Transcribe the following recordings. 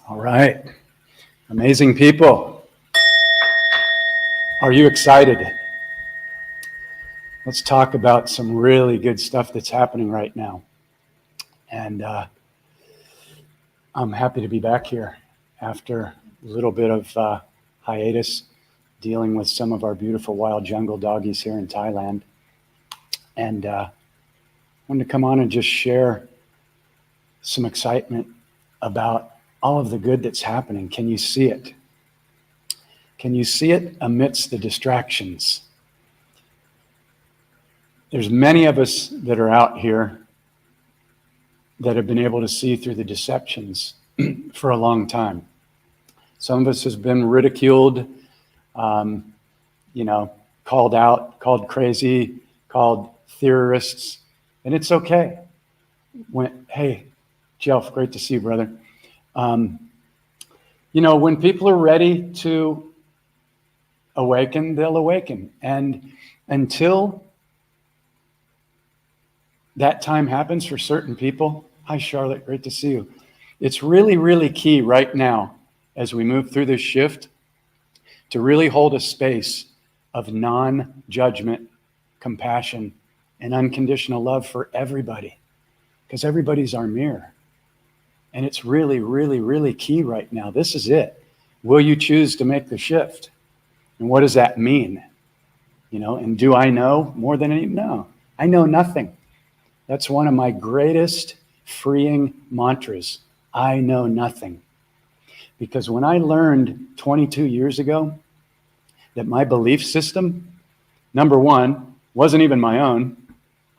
All right. Amazing people. Are you excited? Let's talk about some really good stuff that's happening right now. And I'm happy to be back here after a little bit of hiatus dealing with some of our beautiful wild jungle doggies here in Thailand. And wanted to come on and just share some excitement about all of the good that's happening. Can you see it? Can you see it amidst the distractions? There's many of us that are out here that have been able to see through the deceptions for a long time. Some of us has been ridiculed, called out, called crazy, called theorists, and it's okay. Hey, Jeff, great to see you, brother. When people are ready to awaken, they'll awaken. And until that time happens for certain people, hi, Charlotte, great to see you. It's really, really key right now as we move through this shift to really hold a space of non-judgment, compassion, and unconditional love for everybody, because everybody's our mirror. And it's really, really, really key right now. This is it. Will you choose to make the shift? And what does that mean? And do I know more than any? No, I know nothing. That's one of my greatest freeing mantras. I know nothing. Because when I learned 22 years ago that my belief system, number one, wasn't even my own.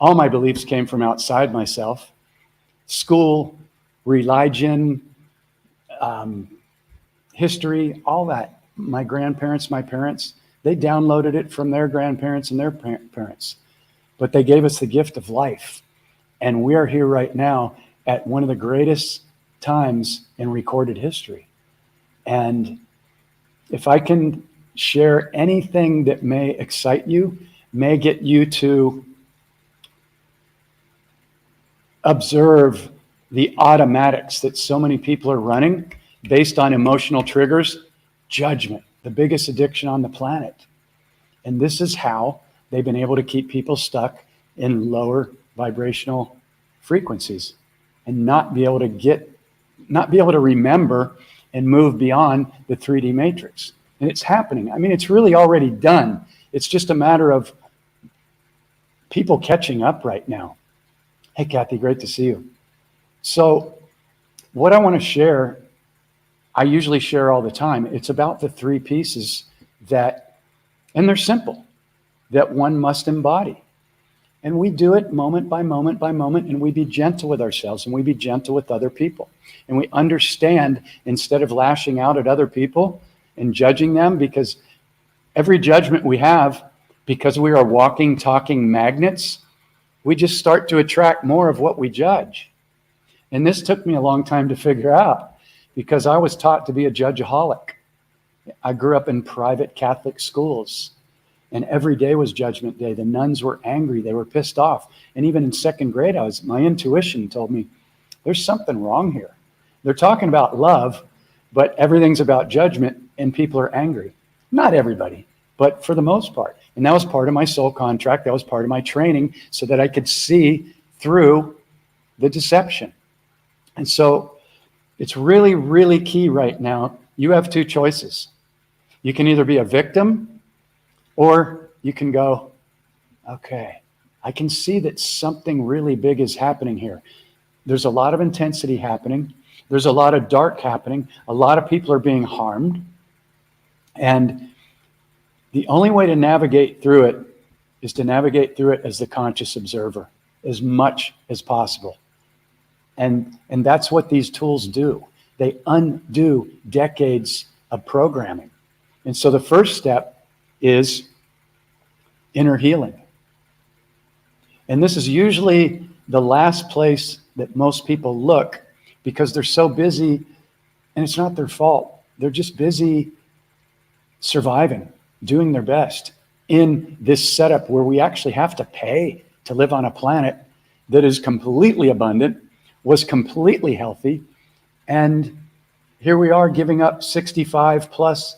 All my beliefs came from outside myself. School, religion, history, all that. My grandparents, my parents, they downloaded it from their grandparents and their parents. But they gave us the gift of life. And we are here right now at one of the greatest times in recorded history. And if I can share anything that may excite you, may get you to observe the automatics that so many people are running based on emotional triggers, judgment, the biggest addiction on the planet. And this is how they've been able to keep people stuck in lower vibrational frequencies and not be able to remember and move beyond the 3D matrix. And it's happening. I mean, it's really already done. It's just a matter of people catching up right now. Hey, Kathy, great to see you. So what I want to share, I usually share all the time. It's about the three pieces and they're simple, that one must embody. And we do it moment by moment by moment, and we be gentle with ourselves, and we be gentle with other people. And we understand, instead of lashing out at other people and judging them, because every judgment we have, because we are walking, talking magnets, we just start to attract more of what we judge. And this took me a long time to figure out, because I was taught to be a judgeaholic. I grew up in private Catholic schools, and every day was Judgment Day. The nuns were angry. They were pissed off. And even in second grade, my intuition told me, there's something wrong here. They're talking about love, but everything's about judgment, and people are angry. Not everybody, but for the most part. And that was part of my soul contract. That was part of my training, so that I could see through the deception. And so it's really, really key right now. You have two choices. You can either be a victim, or you can go, okay, I can see that something really big is happening here. There's a lot of intensity happening. There's a lot of dark happening. A lot of people are being harmed. And the only way to navigate through it is to navigate through it as the conscious observer as much as possible. And that's what these tools do. They undo decades of programming. And so the first step is inner healing. And this is usually the last place that most people look, because they're so busy, and it's not their fault. They're just busy surviving, doing their best in this setup where we actually have to pay to live on a planet that is completely abundant, was completely healthy, and here we are giving up 65 plus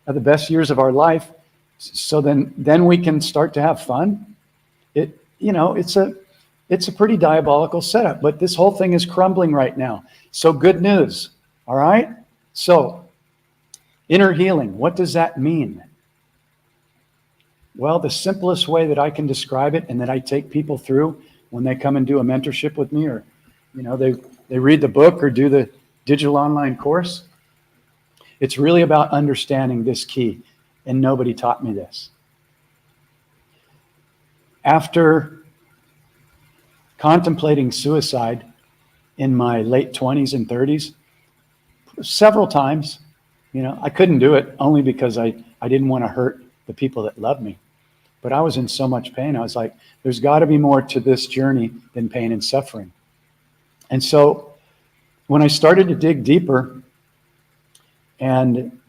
of the best years of our life. So then we can start to have fun. It's a pretty diabolical setup, but this whole thing is crumbling right now. So good news. All right. So inner healing, what does that mean? Well, the simplest way that I can describe it and that I take people through when they come and do a mentorship with me, or, they read the book or do the digital online course, it's really about understanding this key. And nobody taught me this. After contemplating suicide in my late 20s and 30s, several times, I couldn't do it only because I didn't want to hurt the people that love me. But I was in so much pain. I was like, there's got to be more to this journey than pain and suffering. And so when I started to dig deeper, and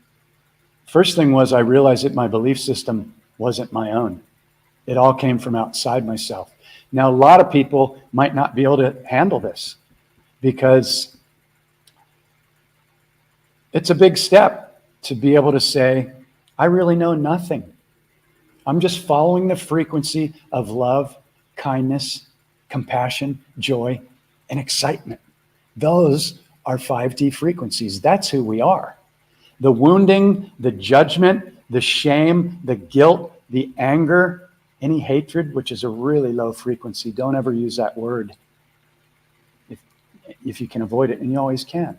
first thing was I realized that my belief system wasn't my own. It all came from outside myself. Now, a lot of people might not be able to handle this because it's a big step to be able to say, I really know nothing. I'm just following the frequency of love, kindness, compassion, joy, and excitement. Those are 5D frequencies. That's who we are. The wounding, the judgment, the shame, the guilt, the anger, any hatred, which is a really low frequency. Don't ever use that word if you can avoid it, and you always can.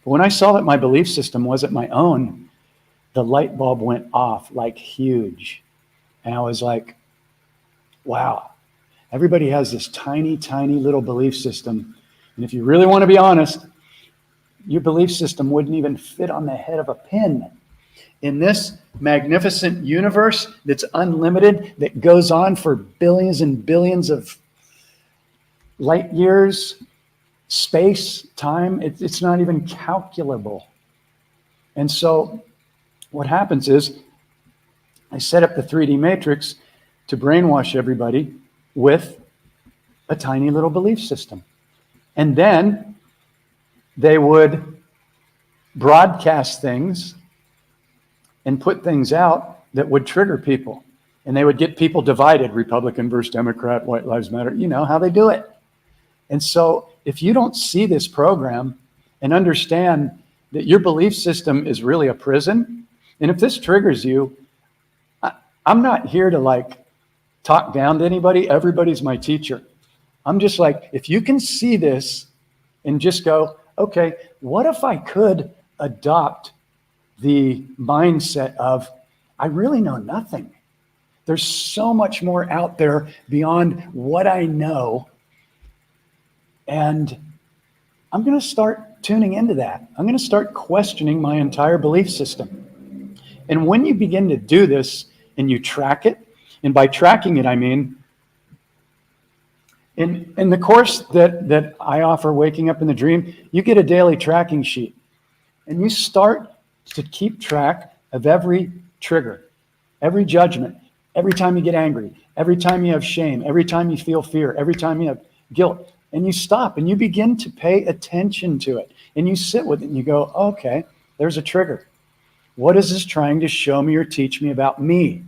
But when I saw that my belief system wasn't my own, the light bulb went off like huge. And I was like, wow, everybody has this tiny, tiny little belief system. And if you really want to be honest, your belief system wouldn't even fit on the head of a pin. In this magnificent universe that's unlimited, that goes on for billions and billions of light years, space, time, it's not even calculable. And so what happens is I set up the 3D matrix to brainwash everybody with a tiny little belief system. And then they would broadcast things and put things out that would trigger people. And they would get people divided, Republican versus Democrat, White Lives Matter, you know how they do it. And so if you don't see this program and understand that your belief system is really a prison, and if this triggers you, I'm not here to talk down to anybody. Everybody's my teacher. I'm just like, if you can see this and just go, okay, what if I could adopt the mindset of, I really know nothing. There's so much more out there beyond what I know. And I'm going to start tuning into that. I'm going to start questioning my entire belief system. And when you begin to do this and you track it, and by tracking it, I mean, in the course that I offer, Waking Up in the Dream, you get a daily tracking sheet. And you start to keep track of every trigger, every judgment, every time you get angry, every time you have shame, every time you feel fear, every time you have guilt. And you stop and you begin to pay attention to it. And you sit with it and you go, okay, there's a trigger. What is this trying to show me or teach me about me?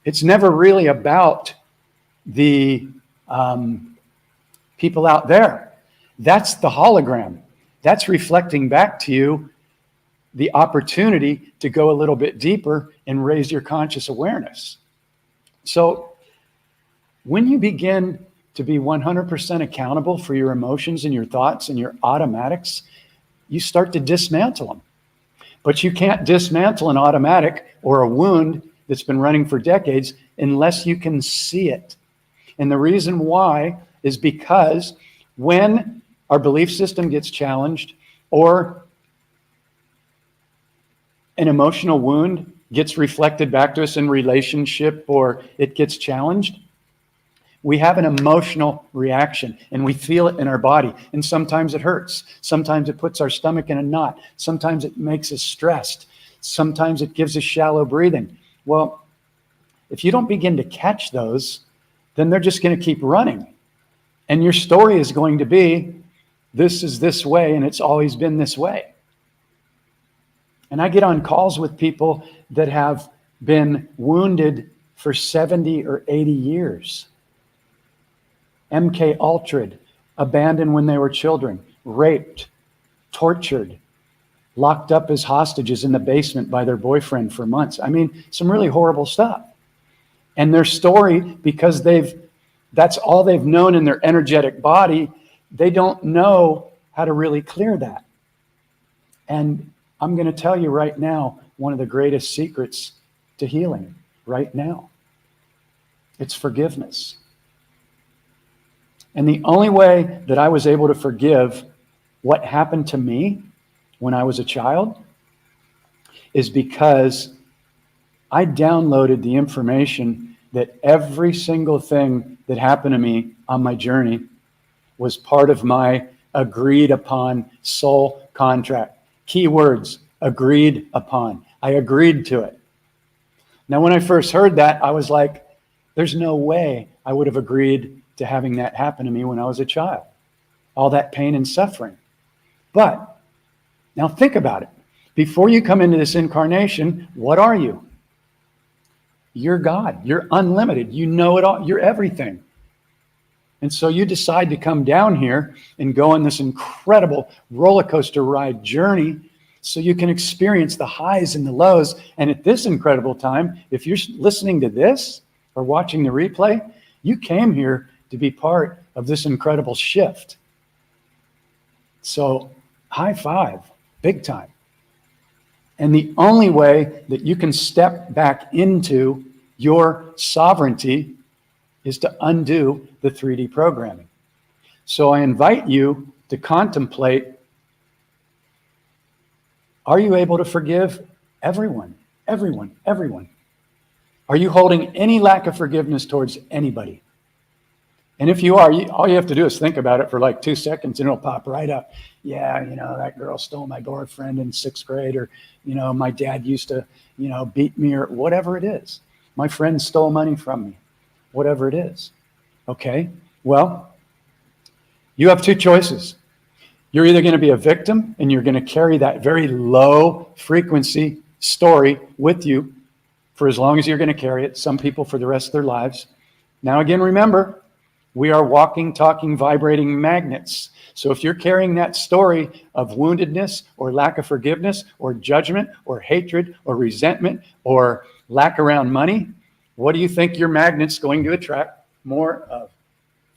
It's never really about the people out there. That's the hologram. That's reflecting back to you the opportunity to go a little bit deeper and raise your conscious awareness. So when you begin to be 100% accountable for your emotions and your thoughts and your automatics, you start to dismantle them. But you can't dismantle an automatic or a wound that's been running for decades unless you can see it. And the reason why is because when our belief system gets challenged or an emotional wound gets reflected back to us in relationship or it gets challenged, we have an emotional reaction and we feel it in our body. And sometimes it hurts. Sometimes it puts our stomach in a knot. Sometimes it makes us stressed. Sometimes it gives us shallow breathing. Well, if you don't begin to catch those, then they're just going to keep running. And your story is going to be, This is this way, and it's always been this way. And I get on calls with people that have been wounded for 70 or 80 years. MK Ultra'd, abandoned when they were children, raped, tortured, locked up as hostages in the basement by their boyfriend for months. I mean, some really horrible stuff. And their story, because that's all they've known in their energetic body, they don't know how to really clear that. And I'm going to tell you right now, one of the greatest secrets to healing right now. It's forgiveness. And the only way that I was able to forgive what happened to me when I was a child is because I downloaded the information that every single thing that happened to me on my journey was part of my agreed upon soul contract. Key words, agreed upon. I agreed to it. Now, when I first heard that, I was like, there's no way I would have agreed to having that happen to me when I was a child. All that pain and suffering. But now think about it. Before you come into this incarnation, what are you? You're God. You're unlimited. You know it all. You're everything. And so you decide to come down here and go on this incredible roller coaster ride journey so you can experience the highs and the lows. And at this incredible time, if you're listening to this or watching the replay, you came here to be part of this incredible shift. So high five, big time. And the only way that you can step back into your sovereignty is to undo the 3D programming. So I invite you to contemplate, are you able to forgive everyone? Everyone, everyone. Are you holding any lack of forgiveness towards anybody? And if you are, all you have to do is think about it for like 2 seconds and it'll pop right up. Yeah, that girl stole my boyfriend in 6th grade, or, my dad used to, beat me, or whatever it is. My friend stole money from me, whatever it is. Okay, well, you have 2 choices. You're either going to be a victim and you're going to carry that very low frequency story with you for as long as you're going to carry it, some people for the rest of their lives. Now, again, remember, we are walking, talking, vibrating magnets. So if you're carrying that story of woundedness or lack of forgiveness or judgment or hatred or resentment or lack around money, what do you think your magnet's going to attract more of?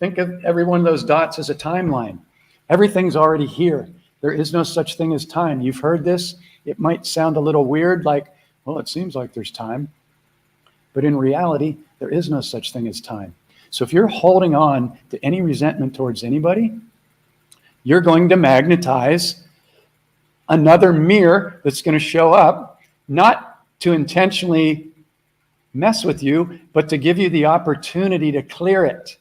Think of every one of those dots as a timeline. Everything's already here. There is no such thing as time. You've heard this. It might sound a little weird, like, well, it seems like there's time. But in reality, there is no such thing as time. So if you're holding on to any resentment towards anybody, you're going to magnetize another mirror that's going to show up, not to intentionally mess with you, but to give you the opportunity to clear it.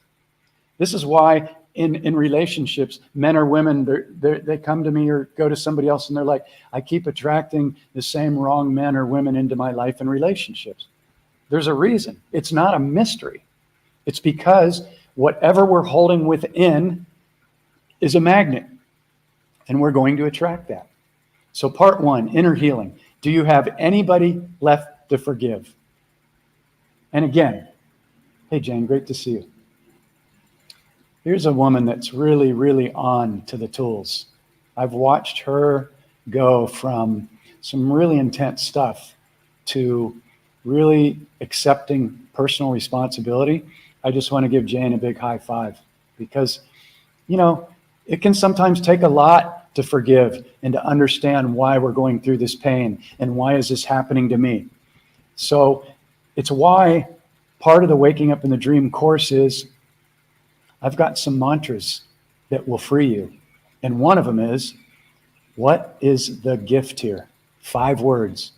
This is why in relationships, men or women, they come to me or go to somebody else and they're like, I keep attracting the same wrong men or women into my life and relationships. There's a reason. It's not a mystery. It's because whatever we're holding within is a magnet, and we're going to attract that. So part 1, inner healing. Do you have anybody left to forgive? And again, hey, Jane, great to see you. Here's a woman that's really, really on to the tools. I've watched her go from some really intense stuff to really accepting personal responsibility. I just want to give Jane a big high five because, it can sometimes take a lot to forgive and to understand why we're going through this pain and why is this happening to me. So it's why part of the Waking Up in the Dream course is I've got some mantras that will free you. And one of them is, what is the gift here? 5 words.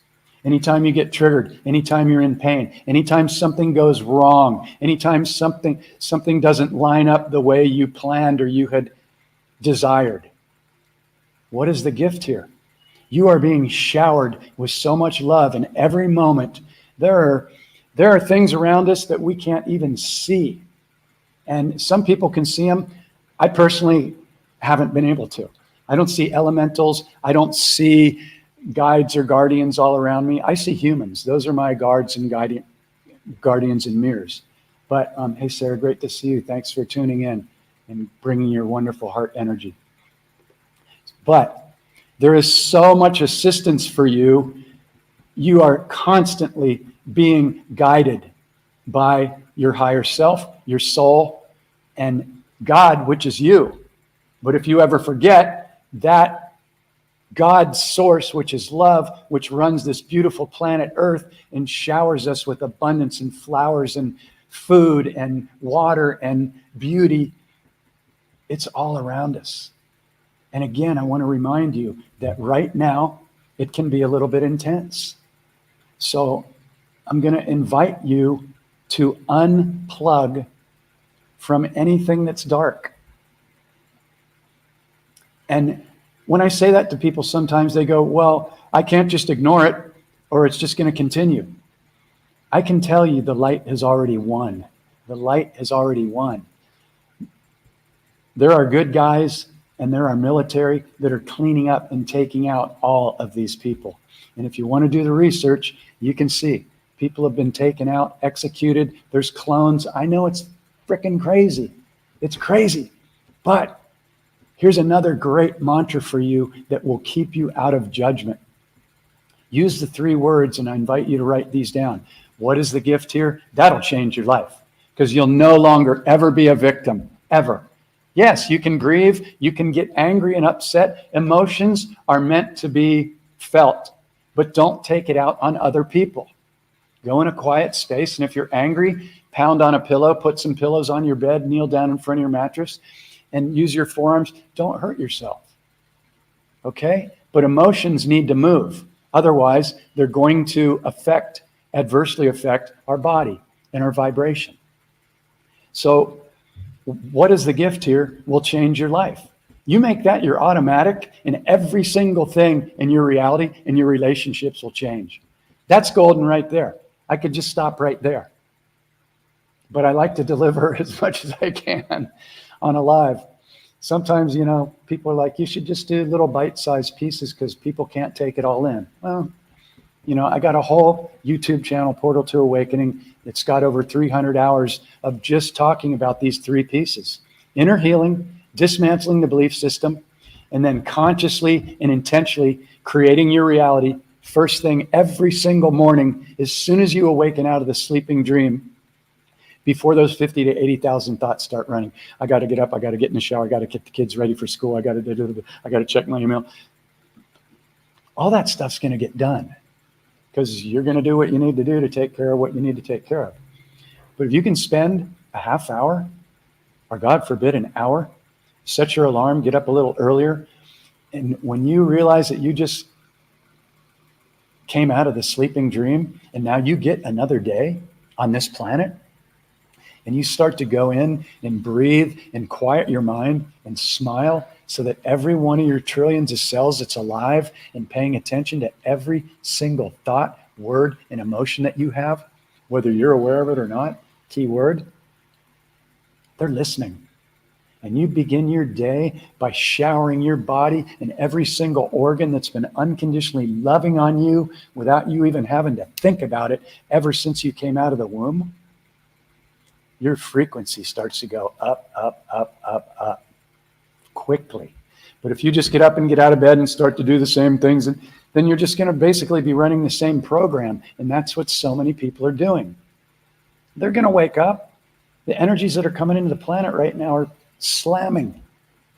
Anytime you get triggered, anytime you're in pain, anytime something goes wrong, anytime something doesn't line up the way you planned or you had desired, what is the gift here? You are being showered with so much love in every moment. There are things around us that we can't even see. And some people can see them. I personally haven't been able to. I don't see elementals. I don't see guides or guardians all around me. I see humans. Those are my guards and guardians and mirrors. But hey, Sarah, great to see you. Thanks for tuning in and bringing your wonderful heart energy. But there is so much assistance for you. You are constantly being guided by your higher self, your soul, and God, which is you. But if you ever forget that God's source, which is love, which runs this beautiful planet Earth and showers us with abundance and flowers and food and water and beauty, it's all around us. And again, I want to remind you that right now, it can be a little bit intense. So I'm going to invite you to unplug from anything that's dark. And when I say that to people, sometimes they go, well, I can't just ignore it or it's just going to continue. I can tell you the light has already won. The light has already won. There are good guys and there are military that are cleaning up and taking out all of these people. And if you want to do the research, you can see people have been taken out, executed. There's clones. I know it's freaking crazy. It's crazy. But here's another great mantra for you that will keep you out of judgment. Use the 3 words, and I invite you to write these down. What is the gift here? That'll change your life because you'll no longer ever be a victim, ever. Yes, you can grieve. You can get angry and upset. Emotions are meant to be felt, but don't take it out on other people. Go in a quiet space, and if you're angry, pound on a pillow, put some pillows on your bed, kneel down in front of your mattress, and use your forearms. Don't hurt yourself, okay? But emotions need to move. Otherwise, they're going to adversely affect our body and our vibration. So what is the gift here will change your life. You make that your automatic, and every single thing in your reality and your relationships will change. That's golden right there. I could just stop right there. But I like to deliver as much as I can on a live. Sometimes, people are like, you should just do little bite-sized pieces because people can't take it all in. Well, I got a whole YouTube channel, Portal to Awakening. It's got over 300 hours of just talking about these 3 pieces. Inner healing, dismantling the belief system, and then consciously and intentionally creating your reality. First thing every single morning, as soon as you awaken out of the sleeping dream, before those 50 to 80,000 thoughts start running. I got to get up. I got to get in the shower. I got to get the kids ready for school. I got to check my email. All that stuff's going to get done because you're going to do what you need to do to take care of what you need to take care of. But if you can spend a half hour, or God forbid, an hour, set your alarm, get up a little earlier, and when you realize that you just came out of the sleeping dream and now you get another day on this planet, and you start to go in and breathe and quiet your mind and smile so that every one of your trillions of cells that's alive and paying attention to every single thought, word, and emotion that you have, whether you're aware of it or not, key word, they're listening. And you begin your day by showering your body and every single organ that's been unconditionally loving on you without you even having to think about it ever since you came out of the womb. Your frequency starts to go up, up, up, up, up quickly. But if you just get up and get out of bed and start to do the same things, then you're just going to basically be running the same program. And that's what so many people are doing. They're going to wake up. The energies that are coming into the planet right now are slamming.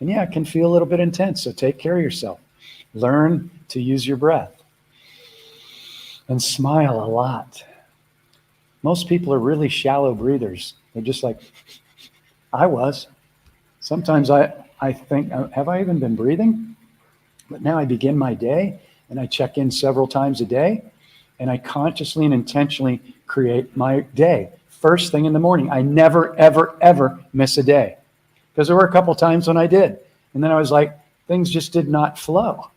And yeah, it can feel a little bit intense. So take care of yourself. Learn to use your breath. And smile a lot. Most people are really shallow breathers. They're just like, I was. Sometimes I think, have I even been breathing? But now I begin my day and I check in several times a day and I consciously and intentionally create my day. First thing in the morning, I never, ever, ever miss a day. Because there were a couple times when I did. And then I was like, things just did not flow.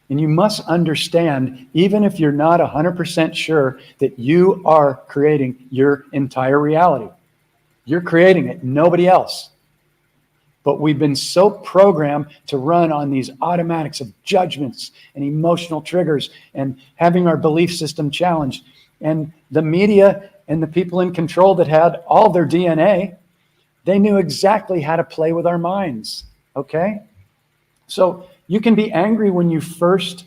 And you must understand, even if you're not 100% sure that you are creating your entire reality, you're creating it, nobody else. But we've been so programmed to run on these automatics of judgments and emotional triggers and having our belief system challenged. And the media and the people in control that had all their DNA, they knew exactly how to play with our minds, okay? So you can be angry when you first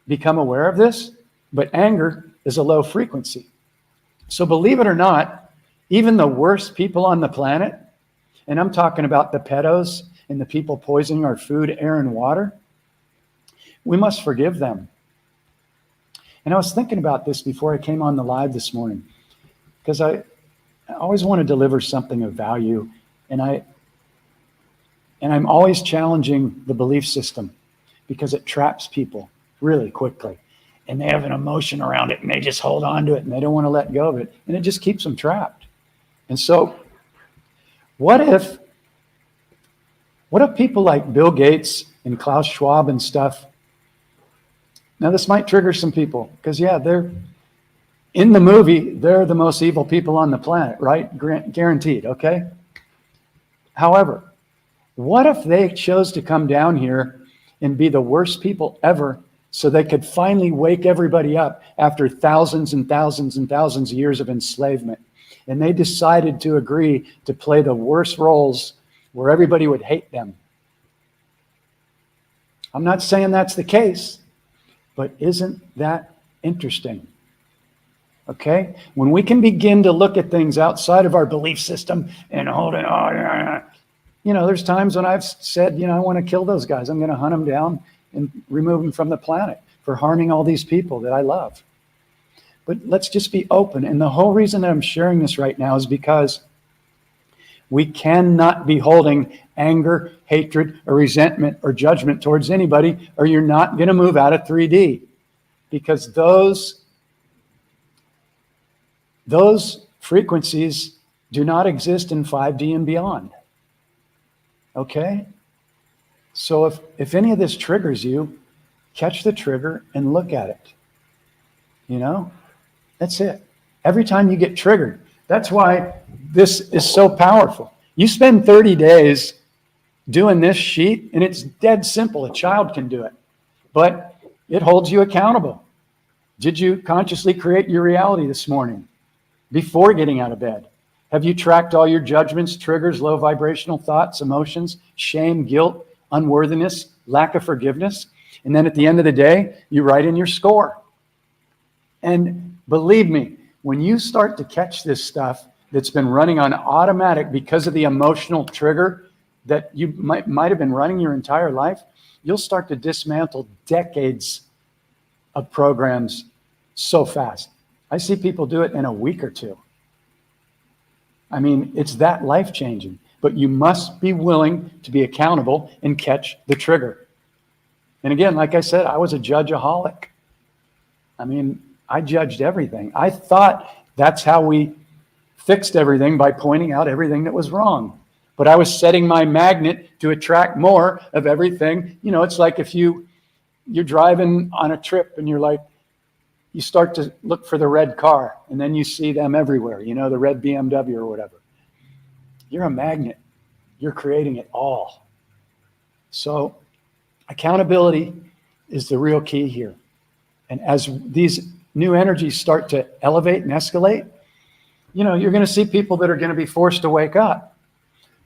become aware of this, but anger is a low frequency. So believe it or not, even the worst people on the planet, and I'm talking about the pedos and the people poisoning our food, air, and water, we must forgive them. And I was thinking about this before I came on the live this morning, because I always want to deliver something of value, and I'm always challenging the belief system because it traps people really quickly. And they have an emotion around it, and they just hold on to it, and they don't want to let go of it, and it just keeps them trapped. And so what if people like Bill Gates and Klaus Schwab and stuff, now this might trigger some people, because yeah, they're in the movie, they're the most evil people on the planet, right? Guaranteed, okay? However, what if they chose to come down here and be the worst people ever so they could finally wake everybody up after thousands and thousands and thousands of years of enslavement? And they decided to agree to play the worst roles where everybody would hate them. I'm not saying that's the case, but isn't that interesting? Okay? When we can begin to look at things outside of our belief system and hold it on, there's times when I've said, I want to kill those guys. I'm going to hunt them down and remove them from the planet for harming all these people that I love. But let's just be open. And the whole reason that I'm sharing this right now is because we cannot be holding anger, hatred, or resentment or judgment towards anybody, or you're not going to move out of 3D. Because those frequencies do not exist in 5D and beyond. Okay? So if any of this triggers you, catch the trigger and look at it. That's it. Every time you get triggered. That's why this is so powerful. You spend 30 days doing this sheet, and it's dead simple. A child can do it. But it holds you accountable. Did you consciously create your reality this morning before getting out of bed? Have you tracked all your judgments, triggers, low vibrational thoughts, emotions, shame, guilt, unworthiness, lack of forgiveness? And then at the end of the day, you write in your score. And believe me, when you start to catch this stuff that's been running on automatic because of the emotional trigger that you might have been running your entire life, you'll start to dismantle decades of programs so fast. I see people do it in a week or two. I mean, it's that life-changing. But you must be willing to be accountable and catch the trigger. And again, like I said, I was a judgeaholic. I mean, I judged everything. I thought that's how we fixed everything, by pointing out everything that was wrong. But I was setting my magnet to attract more of everything. It's like if you're driving on a trip and you start to look for the red car, and then you see them everywhere, the red BMW or whatever. You're a magnet. You're creating it all. So accountability is the real key here. And as these new energies start to elevate and escalate, you're going to see people that are going to be forced to wake up.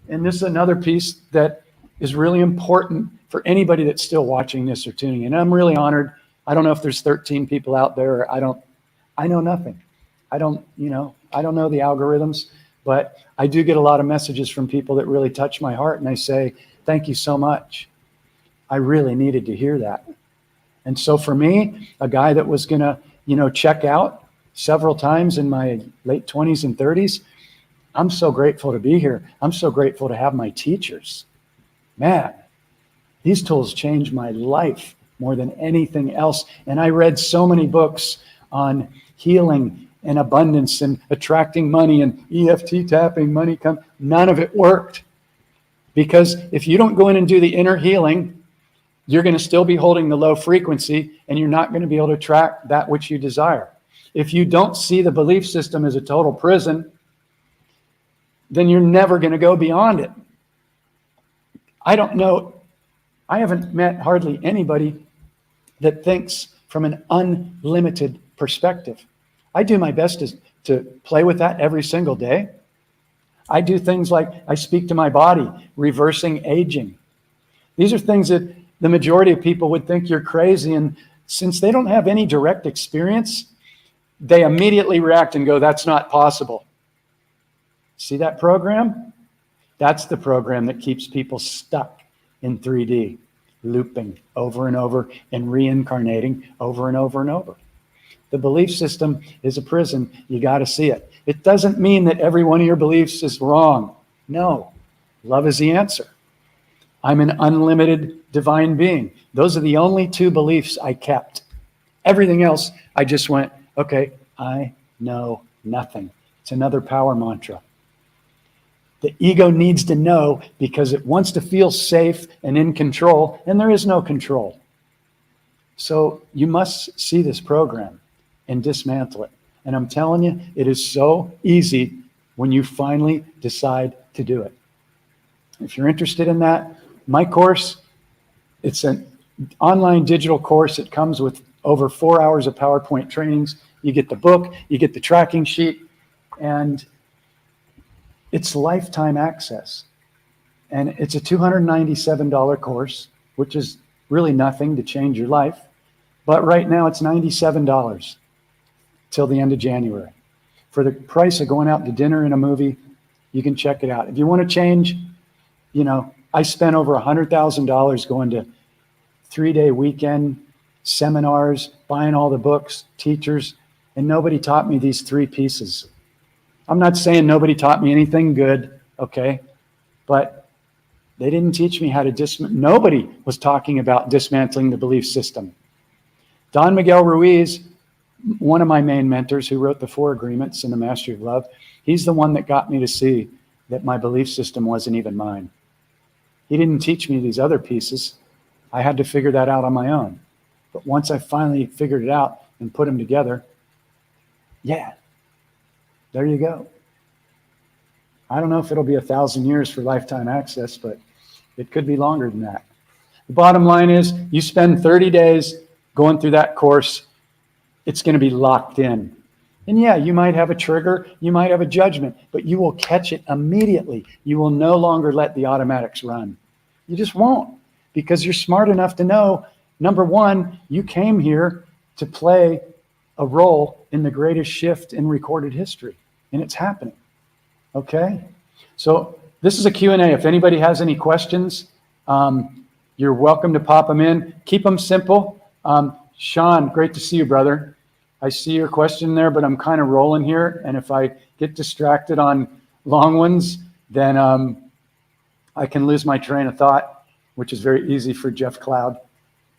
And this is another piece that is really important for anybody that's still watching this or tuning in. And I'm really honored. I don't know if there's 13 people out there. I know nothing. I don't know the algorithms, but I do get a lot of messages from people that really touch my heart. And they say, thank you so much. I really needed to hear that. And so for me, a guy that was going to, check out several times in my late 20s and 30s, I'm so grateful to be here. I'm so grateful to have my teachers. Man, these tools changed my life more than anything else. And I read so many books on healing and abundance and attracting money and EFT tapping, money come. None of it worked. Because if you don't go in and do the inner healing, you're going to still be holding the low frequency, and you're not going to be able to attract that which you desire. If you don't see the belief system as a total prison, then you're never going to go beyond it. I don't know, I haven't met hardly anybody that thinks from an unlimited perspective. I do my best to play with that every single day. I do things like I speak to my body, reversing aging. These are things that the majority of people would think you're crazy. And since they don't have any direct experience, they immediately react and go, that's not possible. See that program? That's the program that keeps people stuck in 3D, looping over and over and reincarnating over and over and over. The belief system is a prison. You got to see it. It doesn't mean that every one of your beliefs is wrong. No, love is the answer. I'm an unlimited divine being. Those are the only two beliefs I kept. Everything else, I just went, okay, I know nothing. It's another power mantra. The ego needs to know because it wants to feel safe and in control, and there is no control. So you must see this program and dismantle it. And I'm telling you, it is so easy when you finally decide to do it. If you're interested in that, my course, it's an online digital course. It comes with over 4 hours of PowerPoint trainings. You get the book, you get the tracking sheet, and it's lifetime access. And it's a $297 course, which is really nothing to change your life. But right now it's $97 till the end of January. For the price of going out to dinner and a movie, you can check it out. If you want to change, I spent over $100,000 going to 3-day weekend seminars, buying all the books, teachers, and nobody taught me these 3 pieces. I'm not saying nobody taught me anything good, okay? But they didn't teach me how to nobody was talking about dismantling the belief system. Don Miguel Ruiz, one of my main mentors who wrote the 4 Agreements and the Mastery of Love, he's the one that got me to see that my belief system wasn't even mine. He didn't teach me these other pieces. I had to figure that out on my own. But once I finally figured it out and put them together, yeah, there you go. I don't know if it'll be 1,000 years for lifetime access, but it could be longer than that. The bottom line is you spend 30 days going through that course, it's going to be locked in. And yeah, you might have a trigger, you might have a judgment, but you will catch it immediately. You will no longer let the automatics run. You just won't, because you're smart enough to know, number one, you came here to play a role in the greatest shift in recorded history, and it's happening. Okay? So this is a Q&A. If anybody has any questions, you're welcome to pop them in. Keep them simple. Sean, great to see you, brother. I see your question there, but I'm kind of rolling here. And if I get distracted on long ones, then I can lose my train of thought, which is very easy for Jeff Cloud.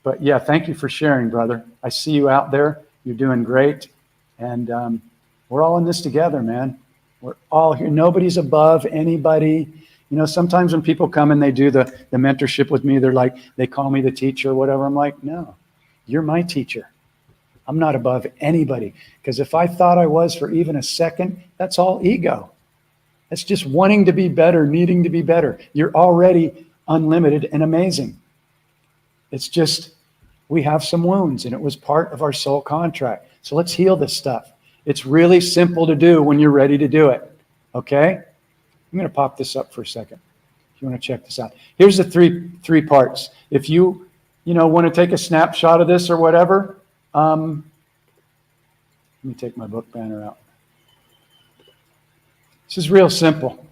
But yeah, thank you for sharing, brother. I see you out there. You're doing great. And we're all in this together, man. We're all here. Nobody's above anybody. Sometimes when people come and they do the mentorship with me, they're like, they call me the teacher or whatever. I'm like, no, you're my teacher. I'm not above anybody. Because if I thought I was for even a second, that's all ego. That's just wanting to be better, needing to be better. You're already unlimited and amazing. It's just, we have some wounds, and it was part of our soul contract. So let's heal this stuff. It's really simple to do when you're ready to do it. Okay? I'm going to pop this up for a second. If you want to check this out. Here's the three parts. If you want to take a snapshot of this or whatever, let me take my book banner out. This is real simple.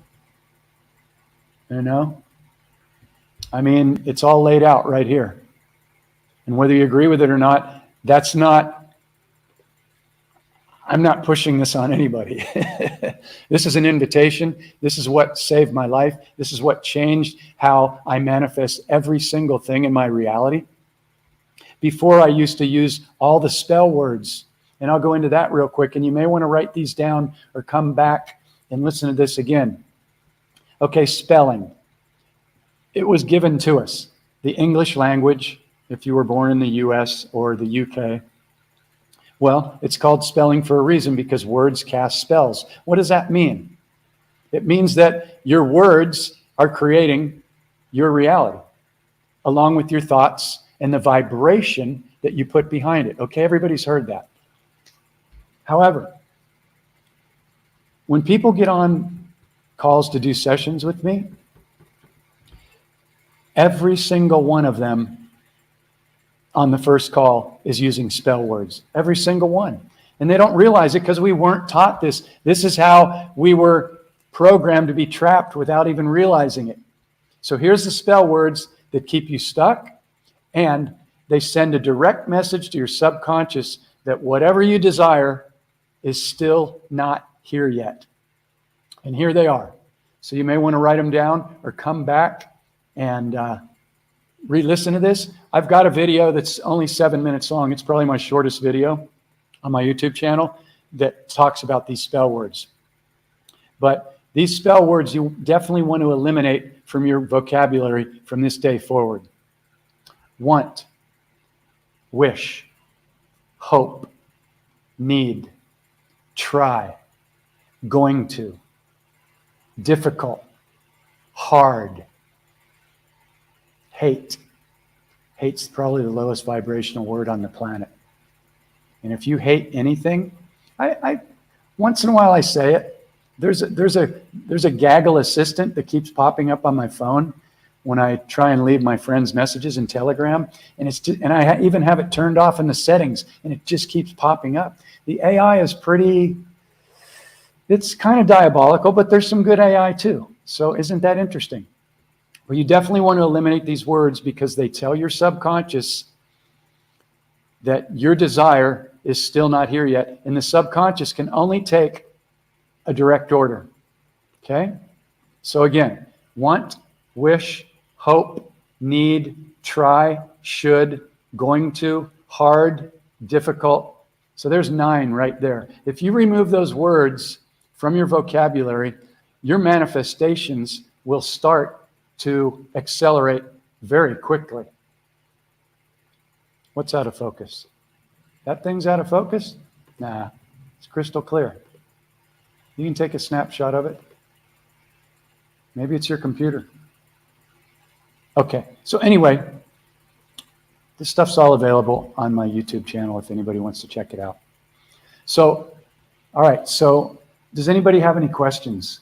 I mean, it's all laid out right here. And whether you agree with it or not, I'm not pushing this on anybody. This is an invitation. This is what saved my life. This is what changed how I manifest every single thing in my reality. Before, I used to use all the spell words, and I'll go into that real quick, and you may want to write these down or come back and listen to this again. Okay, spelling. It was given to us. The English language, if you were born in the US or the UK, well, it's called spelling for a reason, because words cast spells. What does that mean? It means that your words are creating your reality, along with your thoughts and the vibration that you put behind it. Okay, everybody's heard that. However, when people get on calls to do sessions with me, every single one of them on the first call is using spell words. Every single one. And they don't realize it because we weren't taught this. This is how we were programmed to be trapped without even realizing it. So here's the spell words that keep you stuck, and they send a direct message to your subconscious that whatever you desire is still not here yet. And here they are. So you may want to write them down or come back and re-listen to this. I've got a video that's only 7 minutes long. It's probably my shortest video on my YouTube channel that talks about these spell words. But these spell words you definitely want to eliminate from your vocabulary from this day forward. Want, wish, hope, need, try, going to, difficult, hard, hate. Hate's probably the lowest vibrational word on the planet. And if you hate anything, I once in a while I say it. There's a gaggle assistant that keeps popping up on my phone when I try and leave my friends messages in Telegram, and I even have it turned off in the settings, and it just keeps popping up. The AI is it's kind of diabolical, but there's some good AI too. So isn't that interesting? Well, you definitely want to eliminate these words because they tell your subconscious that your desire is still not here yet, and the subconscious can only take a direct order. Okay? So again, want, wish, hope, need, try, should, going to, hard, difficult. So there's 9 right there. If you remove those words from your vocabulary, your manifestations will start to accelerate very quickly. What's out of focus? That thing's out of focus? Nah, it's crystal clear. You can take a snapshot of it. Maybe it's your computer. Okay, so anyway, this stuff's all available on my YouTube channel if anybody wants to check it out. So, all right, so does anybody have any questions?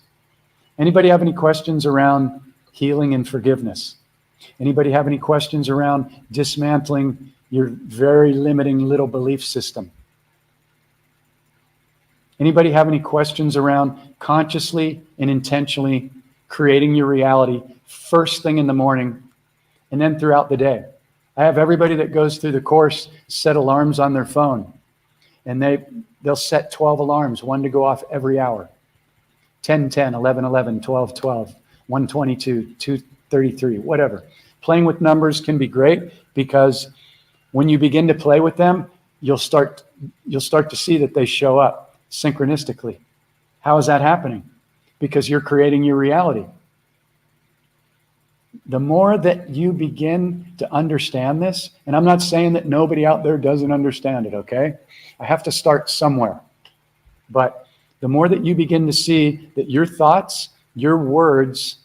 Anybody have any questions around healing and forgiveness? Anybody have any questions around dismantling your very limiting little belief system? Anybody have any questions around consciously and intentionally creating your reality first thing in the morning and then throughout the day? I have everybody that goes through the course set alarms on their phone, and they'll set 12 alarms, one to go off every hour. 10, 10, 11, 11, 12, 12, 122, 233, whatever. Playing with numbers can be great because when you begin to play with them, you'll start to see that they show up synchronistically. How is that happening? Because you're creating your reality. The more that you begin to understand this, and I'm not saying that nobody out there doesn't understand it, okay? I have to start somewhere. But the more that you begin to see that your thoughts, your words,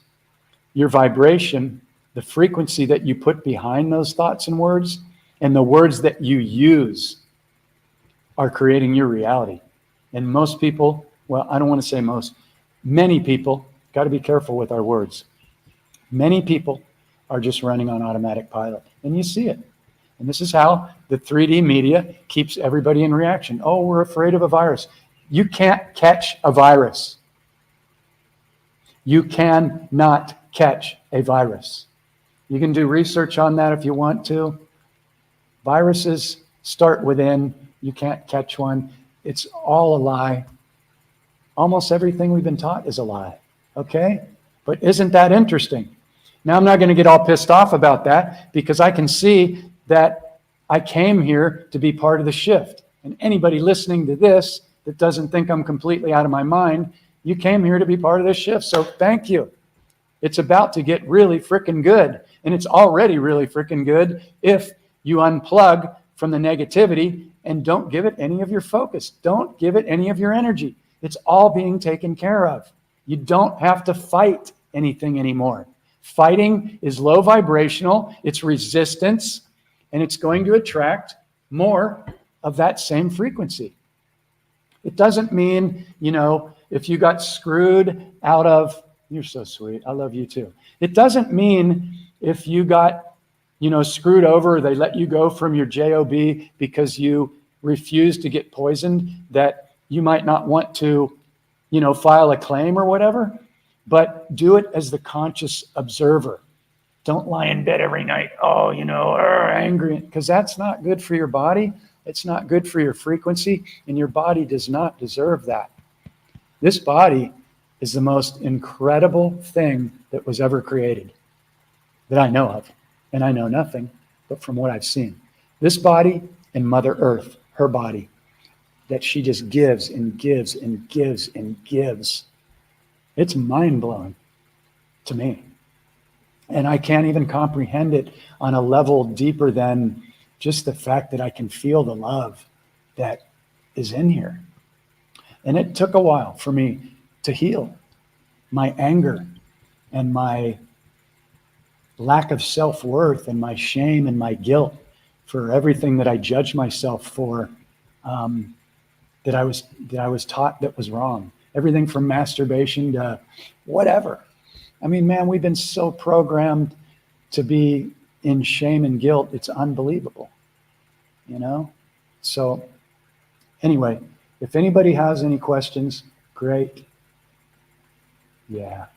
your vibration, the frequency that you put behind those thoughts and words, and the words that you use are creating your reality. And most people, well, I don't want to say most, many people, got to be careful with our words. Many people are just running on automatic pilot, and you see it. And this is how the 3D media keeps everybody in reaction. Oh, we're afraid of a virus. You can't catch a virus. You cannot catch a virus. You can do research on that if you want to. Viruses start within. You can't catch one. It's all a lie. Almost everything we've been taught is a lie. Okay? But isn't that interesting? Now, I'm not going to get all pissed off about that because I can see that I came here to be part of the shift. And anybody listening to this that doesn't think I'm completely out of my mind, you came here to be part of this shift. So thank you. It's about to get really freaking good. And it's already really freaking good if you unplug from the negativity and don't give it any of your focus. Don't give it any of your energy. It's all being taken care of. You don't have to fight anything anymore. Fighting is low vibrational, it's resistance, and it's going to attract more of that same frequency. It doesn't mean, if you got screwed out of, you're so sweet, I love you too. It doesn't mean if you got, screwed over, they let you go from your job because you refused to get poisoned, that you might not want to, file a claim or whatever, but do it as the conscious observer. Don't lie in bed every night, angry, because that's not good for your body. It's not good for your frequency, and your body does not deserve that. This body is the most incredible thing that was ever created that I know of, and I know nothing but from what I've seen. This body and Mother Earth, her body, that she just gives and gives and gives and gives. It's mind-blowing to me. And I can't even comprehend it on a level deeper than just the fact that I can feel the love that is in here. And it took a while for me to heal my anger and my lack of self-worth and my shame and my guilt for everything that I judged myself for, that I was taught that was wrong. Everything from masturbation to whatever. I mean, man, we've been so programmed to be in shame and guilt. It's unbelievable, So anyway, if anybody has any questions, great. Yeah.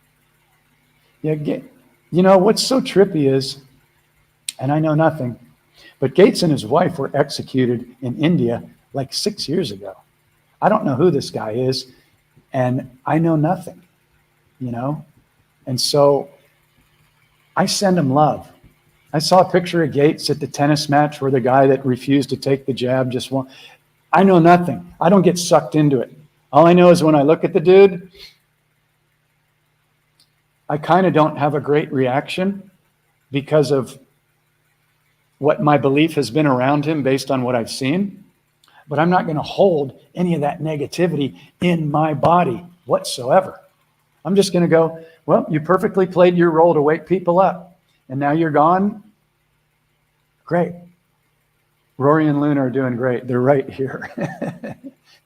What's so trippy is, and I know nothing, but Gates and his wife were executed in India like 6 years ago. I don't know who this guy is, and I know nothing, And so I send him love. I saw a picture of Gates at the tennis match where the guy that refused to take the jab just won. I know nothing. I don't get sucked into it. All I know is when I look at the dude, I kind of don't have a great reaction because of what my belief has been around him based on what I've seen. But I'm not going to hold any of that negativity in my body whatsoever. I'm just going to go, well, you perfectly played your role to wake people up, and now you're gone. Great. Rory and Luna are doing great. They're right here.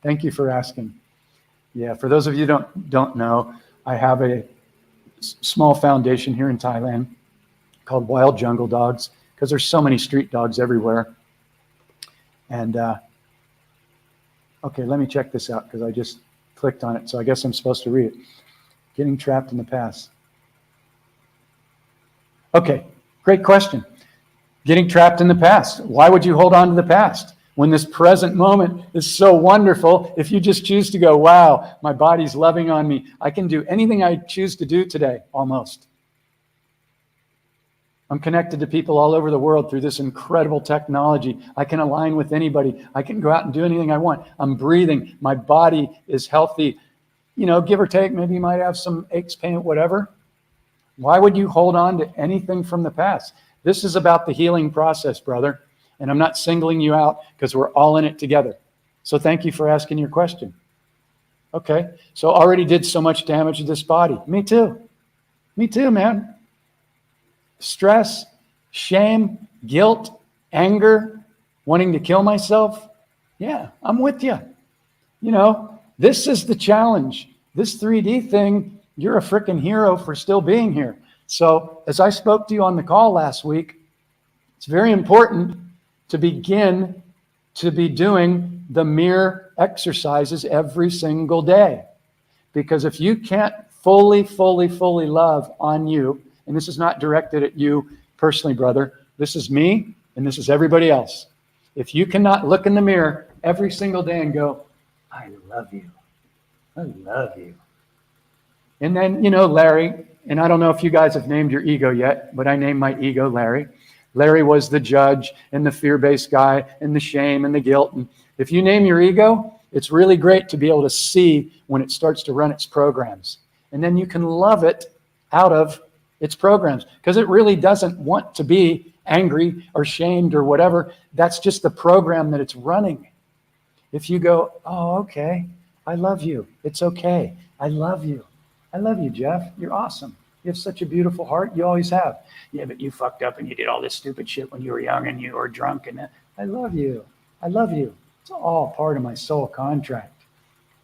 Thank you for asking. Yeah, for those of you who don't know, I have a small foundation here in Thailand called Wild Jungle Dogs, because there's so many street dogs everywhere. And okay, let me check this out because I just clicked on it, so I guess I'm supposed to read it. Getting trapped in the past. Okay, great question. Getting trapped in the past. Why would you hold on to the past when this present moment is so wonderful? If you just choose to go, wow, my body's loving on me. I can do anything I choose to do today, almost. I'm connected to people all over the world through this incredible technology. I can align with anybody. I can go out and do anything I want. I'm breathing. My body is healthy. Give or take, maybe you might have some aches, pain, whatever. Why would you hold on to anything from the past? This is about the healing process, brother. And I'm not singling you out because we're all in it together. So thank you for asking your question. Okay, so already did so much damage to this body. Me too. Me too, man. Stress, shame, guilt, anger, wanting to kill myself. Yeah, I'm with you. This is the challenge. This 3D thing, you're a freaking hero for still being here. So as I spoke to you on the call last week, it's very important to begin to be doing the mirror exercises every single day. Because if you can't fully love on you, and this is not directed at you personally, brother, this is me and this is everybody else. If you cannot look in the mirror every single day and go, I love you. I love you. And then, Larry, and I don't know if you guys have named your ego yet, but I named my ego Larry. Larry was the judge and the fear-based guy and the shame and the guilt. And if you name your ego, it's really great to be able to see when it starts to run its programs. And then you can love it out of its programs because it really doesn't want to be angry or shamed or whatever. That's just the program that it's running. If you go, oh, okay, I love you. It's okay. I love you. I love you, Jeff. You're awesome. You have such a beautiful heart. You always have. Yeah, but you fucked up and you did all this stupid shit when you were young and you were drunk. And I love you. I love you. It's all part of my soul contract.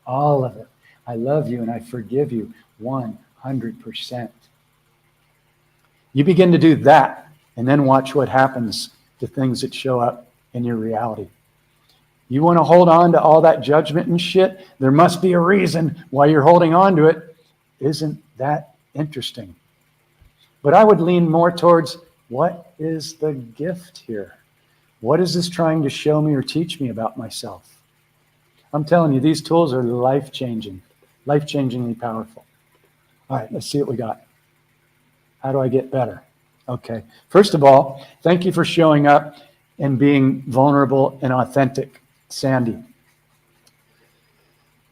All of it. I love you and I forgive you 100%. You begin to do that and then watch what happens to things that show up in your reality. You want to hold on to all that judgment and shit? There must be a reason why you're holding on to it. Isn't that interesting? But I would lean more towards, what is the gift here? What is this trying to show me or teach me about myself? I'm telling you, these tools are life-changing, life-changingly powerful. All right, let's see what we got. How do I get better? Okay. First of all, thank you for showing up and being vulnerable and authentic, Sandy.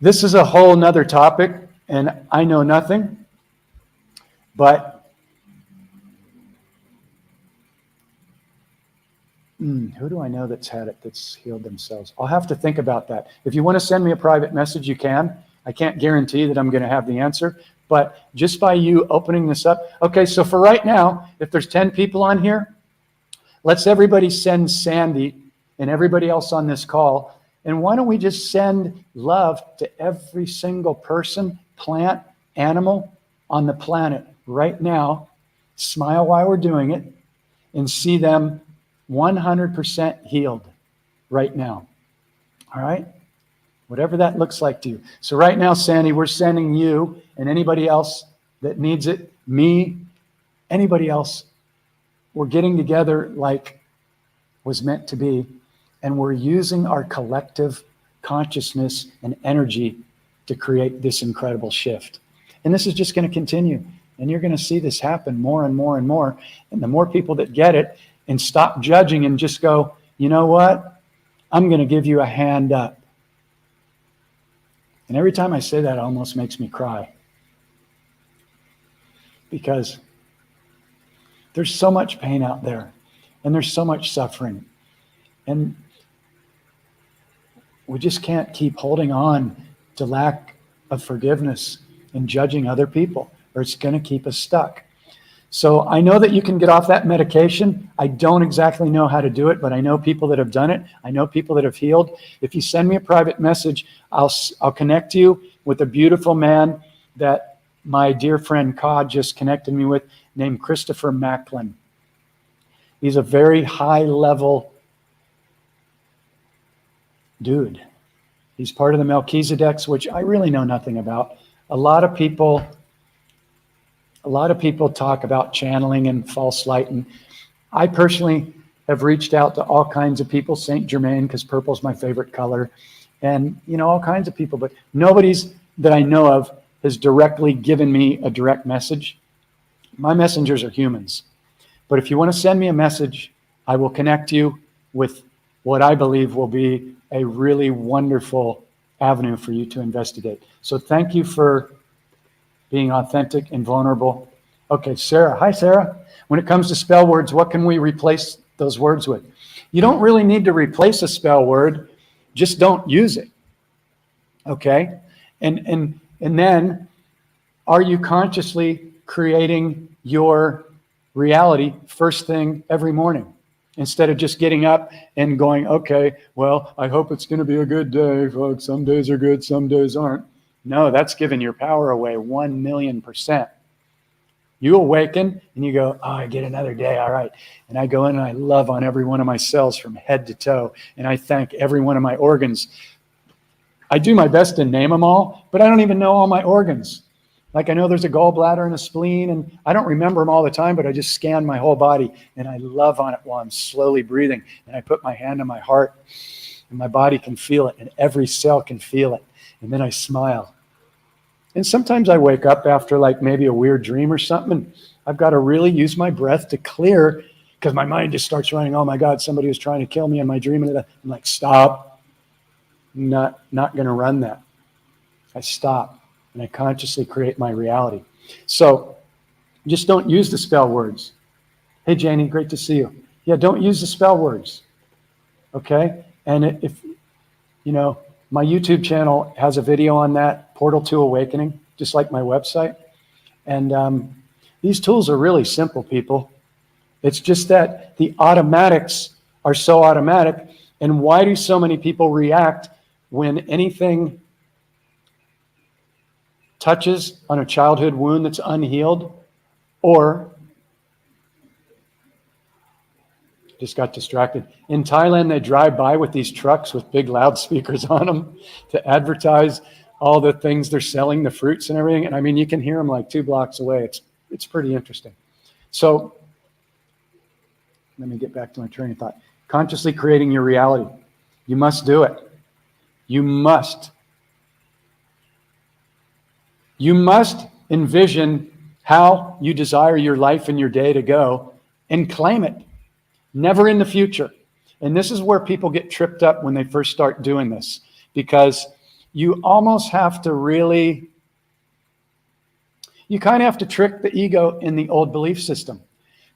This is a whole nother topic, and I know nothing, but who do I know that's had it, that's healed themselves? I'll have to think about that. If you want to send me a private message, you can. I can't guarantee that I'm going to have the answer, but just by you opening this up. Okay, so for right now, if there's 10 people on here, let's everybody send Sandy and everybody else on this call. And why don't we just send love to every single person, plant, animal on the planet right now. Smile while we're doing it and see them 100% healed right now. All right? Whatever that looks like to you. So right now, Sandy, we're sending you and anybody else that needs it, me, anybody else, we're getting together like was meant to be, and we're using our collective consciousness and energy to create this incredible shift. And this is just going to continue. And you're going to see this happen more and more and more. And the more people that get it and stop judging and just go, you know what? I'm going to give you a hand up. And every time I say that, it almost makes me cry. Because there's so much pain out there. And there's so much suffering. And we just can't keep holding on to lack of forgiveness and judging other people, or it's going to keep us stuck. So I know that you can get off that medication. I don't exactly know how to do it, but I know people that have done it. I know people that have healed. If you send me a private message, I'll connect you with a beautiful man that my dear friend Cod just connected me with, named Christopher Macklin. He's a very high level dude. He's part of the Melchizedeks, which I really know nothing about. A lot of people talk about channeling and false light, and I personally have reached out to all kinds of people, Saint Germain, because purple's my favorite color, and all kinds of people, but nobody's that I know of has directly given me a direct message. My messengers are humans. But if you want to send me a message, I will connect you with what I believe will be a really wonderful avenue for you to investigate. So thank you for being authentic and vulnerable. Okay, Sarah. Hi, Sarah. When it comes to spell words, what can we replace those words with? You don't really need to replace a spell word. Just don't use it. Okay? And then, are you consciously creating your reality first thing every morning? Instead of just getting up and going, okay, well, I hope it's going to be a good day, folks. Some days are good, some days aren't. No, that's giving your power away 1,000,000%. You awaken and you go, oh, I get another day, all right. And I go in and I love on every one of my cells from head to toe. And I thank every one of my organs. I do my best to name them all, but I don't even know all my organs. Like I know there's a gallbladder and a spleen, and I don't remember them all the time, but I just scan my whole body and I love on it while I'm slowly breathing. And I put my hand on my heart and my body can feel it and every cell can feel it. And then I smile. And sometimes I wake up after like maybe a weird dream or something. And I've got to really use my breath to clear because my mind just starts running, oh my God, somebody was trying to kill me in my dream. And I'm like, stop. I'm not going to run that. I stop. And I consciously create my reality. So just don't use the spell words. Hey, Janie, great to see you. Yeah, don't use the spell words. Okay? And if, my YouTube channel has a video on that, Portal to Awakening, just like my website. And These tools are really simple, people. It's just that the automatics are so automatic. And why do so many people react when anything touches on a childhood wound that's unhealed? Or, just got distracted. In Thailand, they drive by with these trucks with big loudspeakers on them to advertise all the things they're selling, the fruits and everything. And I mean, you can hear them like 2 blocks away. It's pretty interesting. So let me get back to my train of thought. Consciously creating your reality. You must do it. You must. You must envision how you desire your life and your day to go and claim it. Never in the future. And this is where people get tripped up when they first start doing this, because you almost have to really, you kind of have to trick the ego in the old belief system.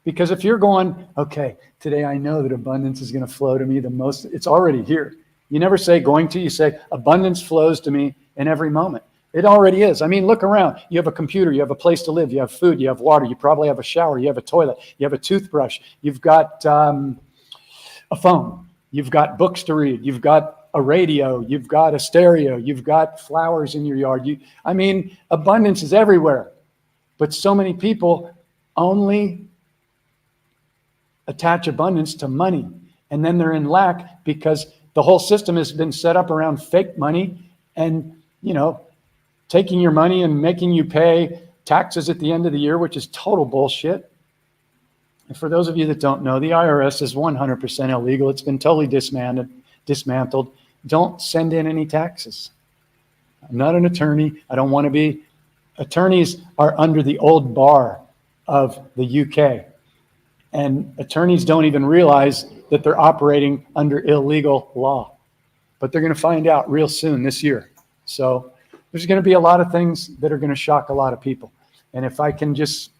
Because if you're going, okay, today I know that abundance is going to flow to me the most, it's already here. You never say going to, you say abundance flows to me in every moment. It already is. I mean, look around. You have a computer, you have a place to live, you have food, you have water, you probably have a shower, you have a toilet, you have a toothbrush, you've got a phone, you've got books to read, you've got a radio, you've got a stereo, you've got flowers in your yard. I mean, abundance is everywhere. But so many people only attach abundance to money. And then they're in lack because the whole system has been set up around fake money and, you know, taking your money and making you pay taxes at the end of the year, which is total bullshit. And for those of you that don't know, the IRS is 100% illegal. It's been totally dismantled. Don't send in any taxes. I'm not an attorney. I don't want to be. Attorneys are under the old bar of the UK. And attorneys don't even realize that they're operating under illegal law. But they're going to find out real soon this year. So there's going to be a lot of things that are going to shock a lot of people. And if I can just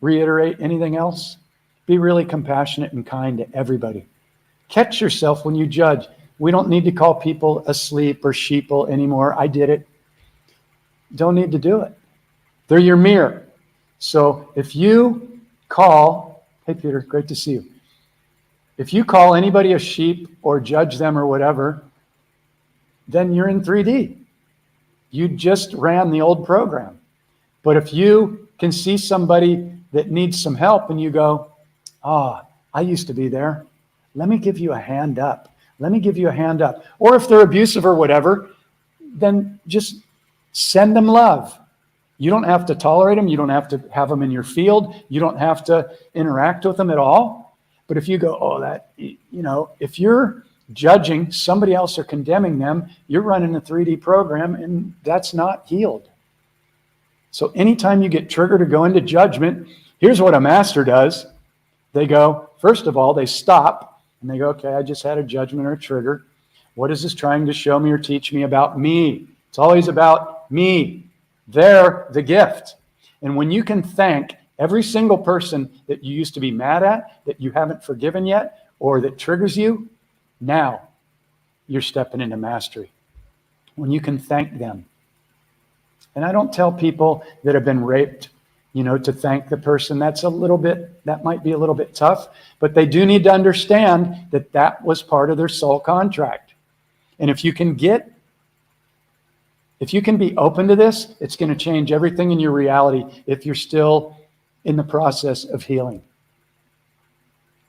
reiterate anything else, be really compassionate and kind to everybody. Catch yourself when you judge. We don't need to call people asleep or sheeple anymore. I did it. Don't need to do it. They're your mirror. So if you call, hey Peter, great to see you. If you call anybody a sheep or judge them or whatever, then you're in 3D. You just ran the old program. But if you can see somebody that needs some help and you go, I used to be there. Let me give you a hand up. Let me give you a hand up. Or if they're abusive or whatever, then just send them love. You don't have to tolerate them. You don't have to have them in your field. You don't have to interact with them at all. But if you go, if you're judging somebody else or condemning them, you're running a 3D program, and that's not healed. So anytime you get triggered to go into judgment, here's what a master does. They go, first of all, they stop and they go, okay, I just had a judgment or a trigger. What is this trying to show me or teach me about me? It's always about me. They're the gift. And when you can thank every single person that you used to be mad at, that you haven't forgiven yet, or that triggers you, now you're stepping into mastery. When you can thank them. And I don't tell people that have been raped, to thank the person. That might be a little bit tough, but they do need to understand that that was part of their soul contract. And if you can be open to this, it's going to change everything in your reality if you're still in the process of healing.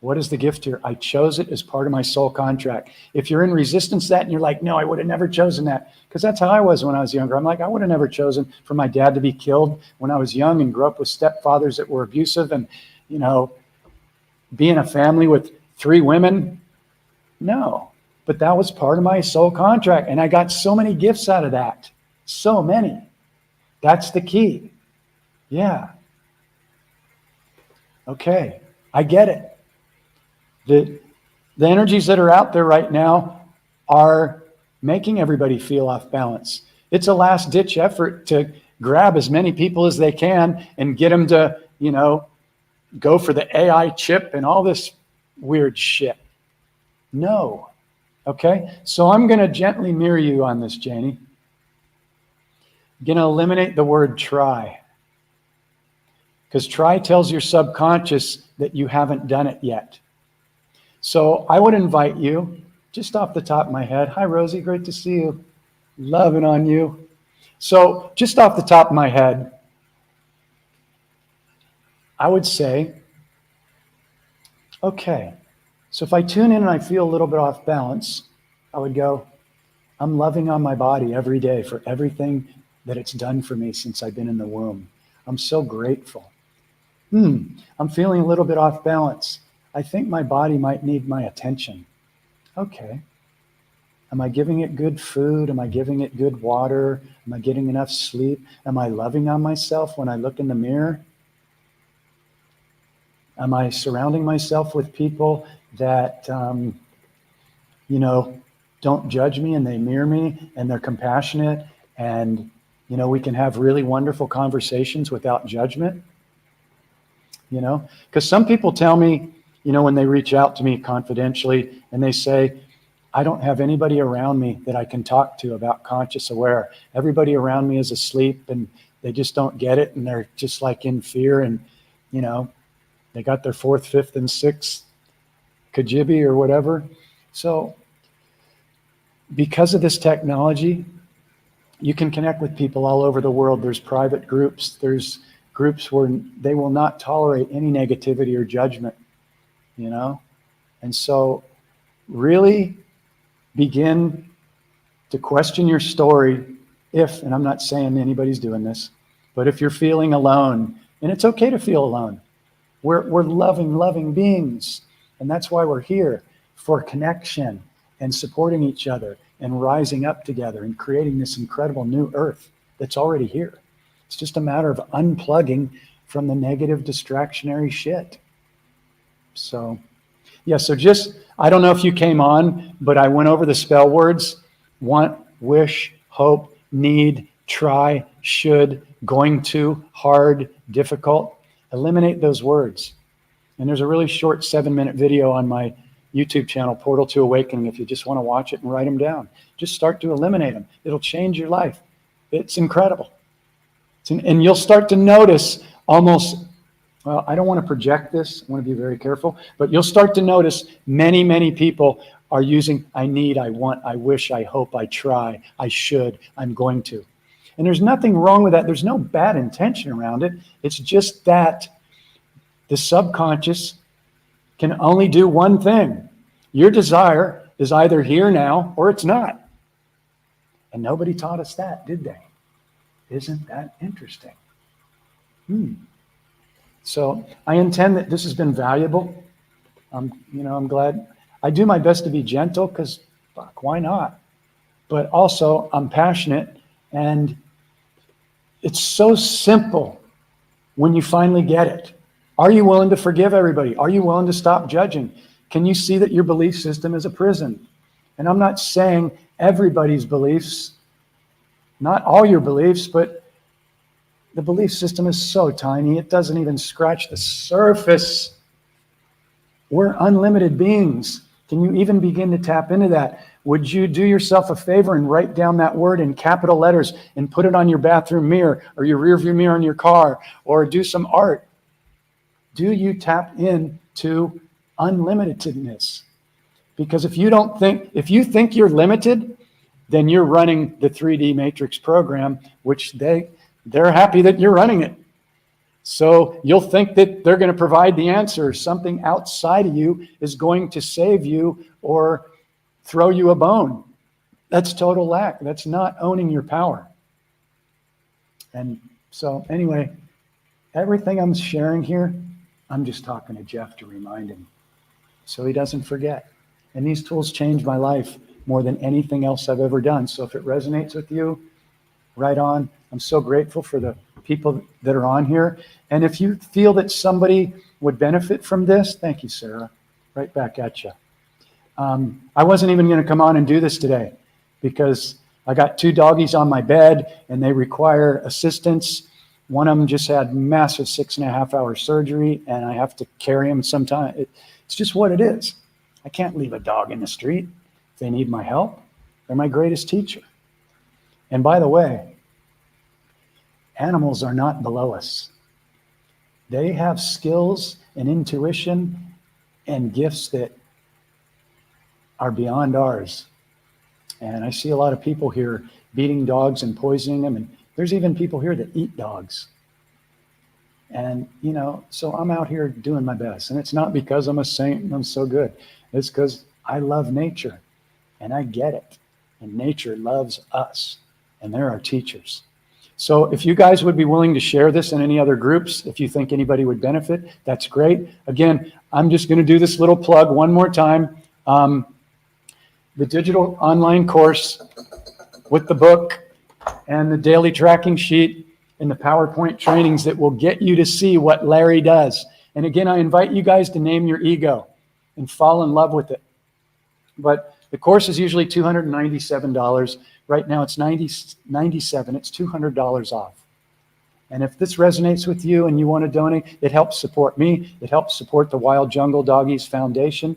What is the gift here? I chose it as part of my soul contract. If you're in resistance to that and you're like, no, I would have never chosen that. Because that's how I was when I was younger. I'm like, I would have never chosen for my dad to be killed when I was young and grew up with stepfathers that were abusive and, be in a family with 3 women. No, but that was part of my soul contract. And I got so many gifts out of that. So many. That's the key. Yeah. Okay. I get it. The energies that are out there right now are making everybody feel off balance. It's a last-ditch effort to grab as many people as they can and get them to, go for the AI chip and all this weird shit. No. Okay? So I'm going to gently mirror you on this, Janie. I'm going to eliminate the word try. because try tells your subconscious that you haven't done it yet. So I would invite you, just off the top of my head, hi Rosie, great to see you, loving on you. So just off the top of my head, I would say, okay, so if I tune in and I feel a little bit off balance, I would go, I'm loving on my body every day for everything that it's done for me since I've been in the womb. I'm so grateful. I'm feeling a little bit off balance. I think my body might need my attention. Okay. Am I giving it good food? Am I giving it good water? Am I getting enough sleep? Am I loving on myself when I look in the mirror? Am I surrounding myself with people that, don't judge me and they mirror me and they're compassionate and, we can have really wonderful conversations without judgment? Because some people tell me, when they reach out to me confidentially and they say, I don't have anybody around me that I can talk to about conscious aware. Everybody around me is asleep and they just don't get it. And they're just like in fear and, they got their fourth, fifth, and sixth Kajibi or whatever. So because of this technology, you can connect with people all over the world. There's private groups. There's groups where they will not tolerate any negativity or judgment, And so really begin to question your story if, and I'm not saying anybody's doing this, but if you're feeling alone, and it's okay to feel alone. We're loving beings. And that's why we're here, for connection and supporting each other and rising up together and creating this incredible new earth that's already here. It's just a matter of unplugging from the negative distractionary shit. So, I don't know if you came on, but I went over the spell words: want, wish, hope, need, try, should, going to, hard, difficult. Eliminate those words. And there's a really short 7-minute video on my YouTube channel, Portal to Awakening, if you just want to watch it and write them down. Just start to eliminate them. It'll change your life. It's incredible. And you'll start to notice almost, well, I don't want to project this. I want to be very careful. But you'll start to notice many, many people are using I need, I want, I wish, I hope, I try, I should, I'm going to. And there's nothing wrong with that. There's no bad intention around it. It's just that the subconscious can only do one thing. Your desire is either here now or it's not. And nobody taught us that, did they? Isn't that interesting? So I intend that this has been valuable. I'm glad. I do my best to be gentle because, fuck, why not? But also I'm passionate, and it's so simple when you finally get it. Are you willing to forgive everybody? Are you willing to stop judging? Can you see that your belief system is a prison? And I'm not saying everybody's beliefs, not all your beliefs, but the belief system is so tiny, it doesn't even scratch the surface. We're unlimited beings. Can you even begin to tap into that? Would you do yourself a favor and write down that word in capital letters and put it on your bathroom mirror or your rearview mirror in your car, or do some art? Do you tap into unlimitedness? Because if you think you're limited, then you're running the 3D Matrix program, which they're happy that you're running it. So you'll think that they're going to provide the answer. Something outside of you is going to save you or throw you a bone. That's total lack. That's not owning your power. And so anyway, everything I'm sharing here, I'm just talking to Jeff to remind him so he doesn't forget. And these tools changed my life more than anything else I've ever done. So if it resonates with you, right on. I'm so grateful for the people that are on here. And if you feel that somebody would benefit from this, thank you, Sarah. Right back at you. I wasn't even going to come on and do this today because I got 2 doggies on my bed and they require assistance. One of them just had massive 6.5-hour surgery and I have to carry him sometime. It's just what it is. I can't leave a dog in the street. If they need my help, they're my greatest teacher. And by the way, animals are not below us. They have skills and intuition and gifts that are beyond ours. And I see a lot of people here beating dogs and poisoning them. And there's even people here that eat dogs. And, so I'm out here doing my best. And it's not because I'm a saint and I'm so good. It's because I love nature and I get it. And nature loves us. And they're our teachers. So if you guys would be willing to share this in any other groups, if you think anybody would benefit, that's great. Again, I'm just going to do this little plug one more time. The digital online course with the book and the daily tracking sheet and the PowerPoint trainings that will get you to see what Larry does. And again, I invite you guys to name your ego and fall in love with it. But the course is usually $297. Right now it's $97. It's $200 off. And if this resonates with you and you want to donate, it helps support me. It helps support the Wild Jungle Doggies Foundation.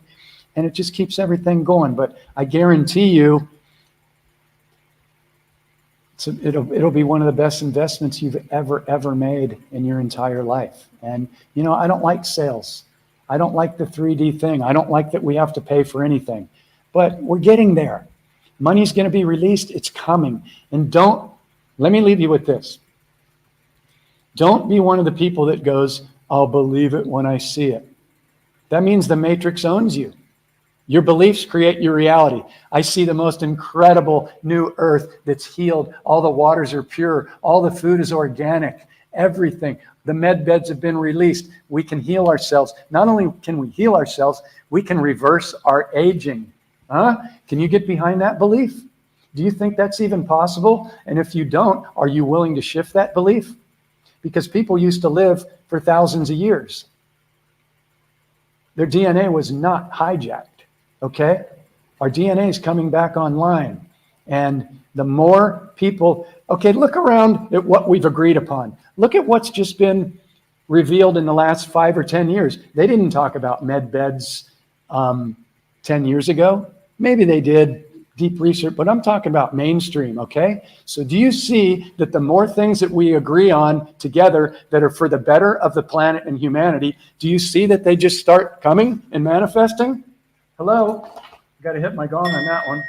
And it just keeps everything going. But I guarantee you, it'll be one of the best investments you've ever made in your entire life. And, I don't like sales. I don't like the 3D thing. I don't like that we have to pay for anything. But we're getting there. Money's going to be released. It's coming. And let me leave you with this. Don't be one of the people that goes, I'll believe it when I see it. That means the matrix owns you. Your beliefs create your reality. I see the most incredible new earth that's healed. All the waters are pure. All the food is organic. Everything. The med beds have been released. We can heal ourselves. Not only can we heal ourselves, we can reverse our aging. Can you get behind that belief? Do you think that's even possible? And if you don't, are you willing to shift that belief? Because people used to live for thousands of years. Their DNA was not hijacked. Okay? Our DNA is coming back online. And the more people, look around at what we've agreed upon. Look at what's just been revealed in the last 5 or 10 years. They didn't talk about med beds 10 years ago. Maybe they did deep research, but I'm talking about mainstream, okay? So do you see that the more things that we agree on together that are for the better of the planet and humanity, do you see that they just start coming and manifesting? Hello? Got to hit my gong on that one.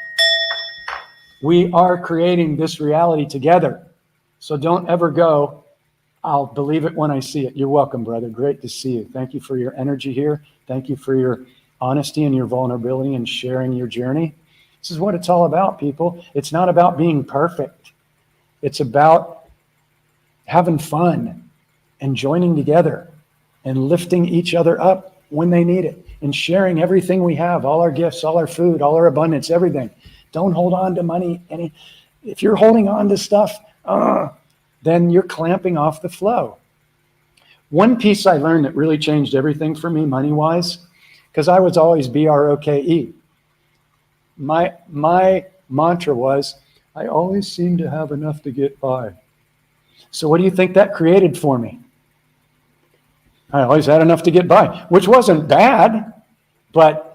We are creating this reality together. So don't ever go, I'll believe it when I see it. You're welcome, brother. Great to see you. Thank you for your energy here. Thank you for your honesty and your vulnerability and sharing your journey. This is what it's all about, people. It's not about being perfect. It's about having fun and joining together and lifting each other up when they need it and sharing everything we have, all our gifts, all our food, all our abundance, everything. Don't hold on to money. If you're holding on to stuff, then you're clamping off the flow. One piece I learned that really changed everything for me money-wise, because I was always BROKE. My mantra was, I always seem to have enough to get by. So what do you think that created for me? I always had enough to get by, which wasn't bad, but,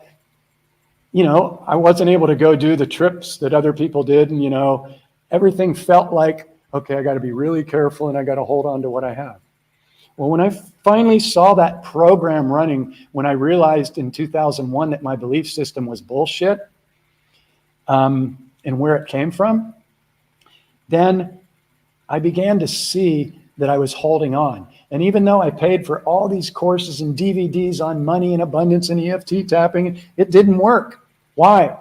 I wasn't able to go do the trips that other people did. And, everything felt like, okay, I got to be really careful and I got to hold on to what I have. Well, when I finally saw that program running, when I realized in 2001 that my belief system was bullshit, and where it came from, then I began to see that I was holding on. And even though I paid for all these courses and DVDs on money and abundance and EFT tapping, it didn't work. Why?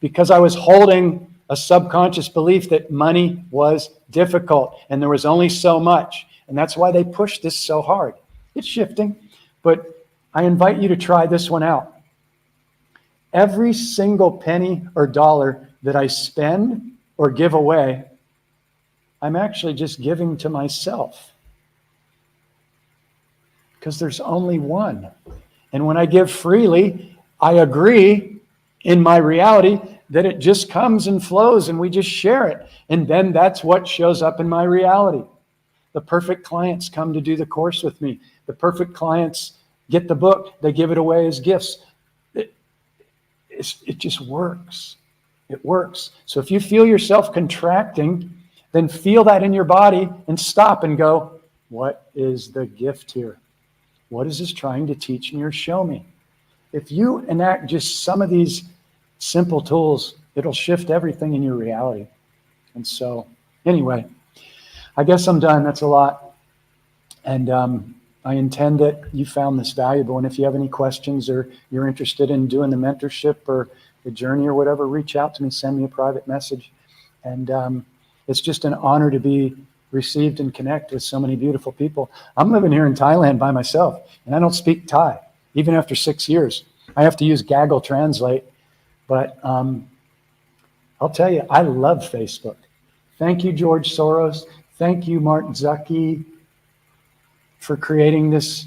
Because I was holding a subconscious belief that money was difficult and there was only so much. And that's why they push this so hard. It's shifting, but I invite you to try this one out. Every single penny or dollar that I spend or give away, I'm actually just giving to myself. Because there's only one. And when I give freely, I agree in my reality that it just comes and flows and we just share it. And then that's what shows up in my reality. The perfect clients come to do the course with me. The perfect clients get the book. They give it away as gifts. It just works. It works. So if you feel yourself contracting, then feel that in your body and stop and go, What is the gift here? What is this trying to teach me or show me? If you enact just some of these simple tools, it'll shift everything in your reality. And so, anyway, I guess I'm done. That's a lot. And I intend that you found this valuable. And if you have any questions or you're interested in doing the mentorship or the journey or whatever, reach out to me, send me a private message. And it's just an honor to be received and connect with so many beautiful people. I'm living here in Thailand by myself, and I don't speak Thai, even after 6 years. I have to use Gaggle Translate. But I'll tell you, I love Facebook. Thank you, George Soros. Thank you, Mark Zuckerberg, for creating this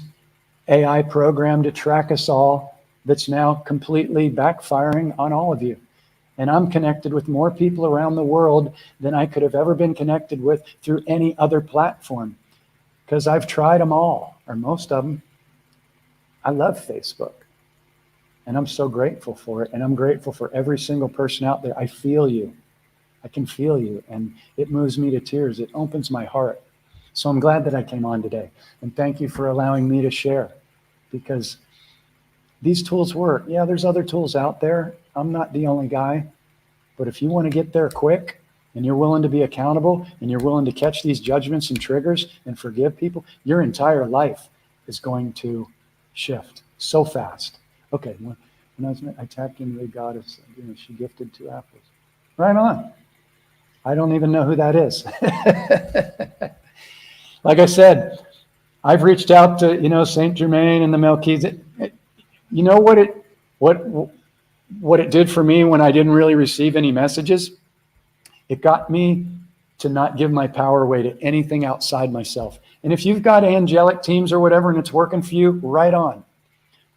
AI program to track us all that's now completely backfiring on all of you. And I'm connected with more people around the world than I could have ever been connected with through any other platform, because I've tried them all, or most of them. I love Facebook, and I'm so grateful for it. And I'm grateful for every single person out there. I feel you. I can feel you, and it moves me to tears. It opens my heart. So I'm glad that I came on today. And thank you for allowing me to share, because these tools work. Yeah, there's other tools out there. I'm not the only guy. But if you want to get there quick, and you're willing to be accountable, and you're willing to catch these judgments and triggers and forgive people, your entire life is going to shift so fast. Okay, when I tapped into the goddess, she gifted 2 apples. Right on. I don't even know who that is. Like I said, I've reached out to, Saint Germain and the Melchizedek. You know what it did for me when I didn't really receive any messages? It got me to not give my power away to anything outside myself. And if you've got angelic teams or whatever and it's working for you, right on.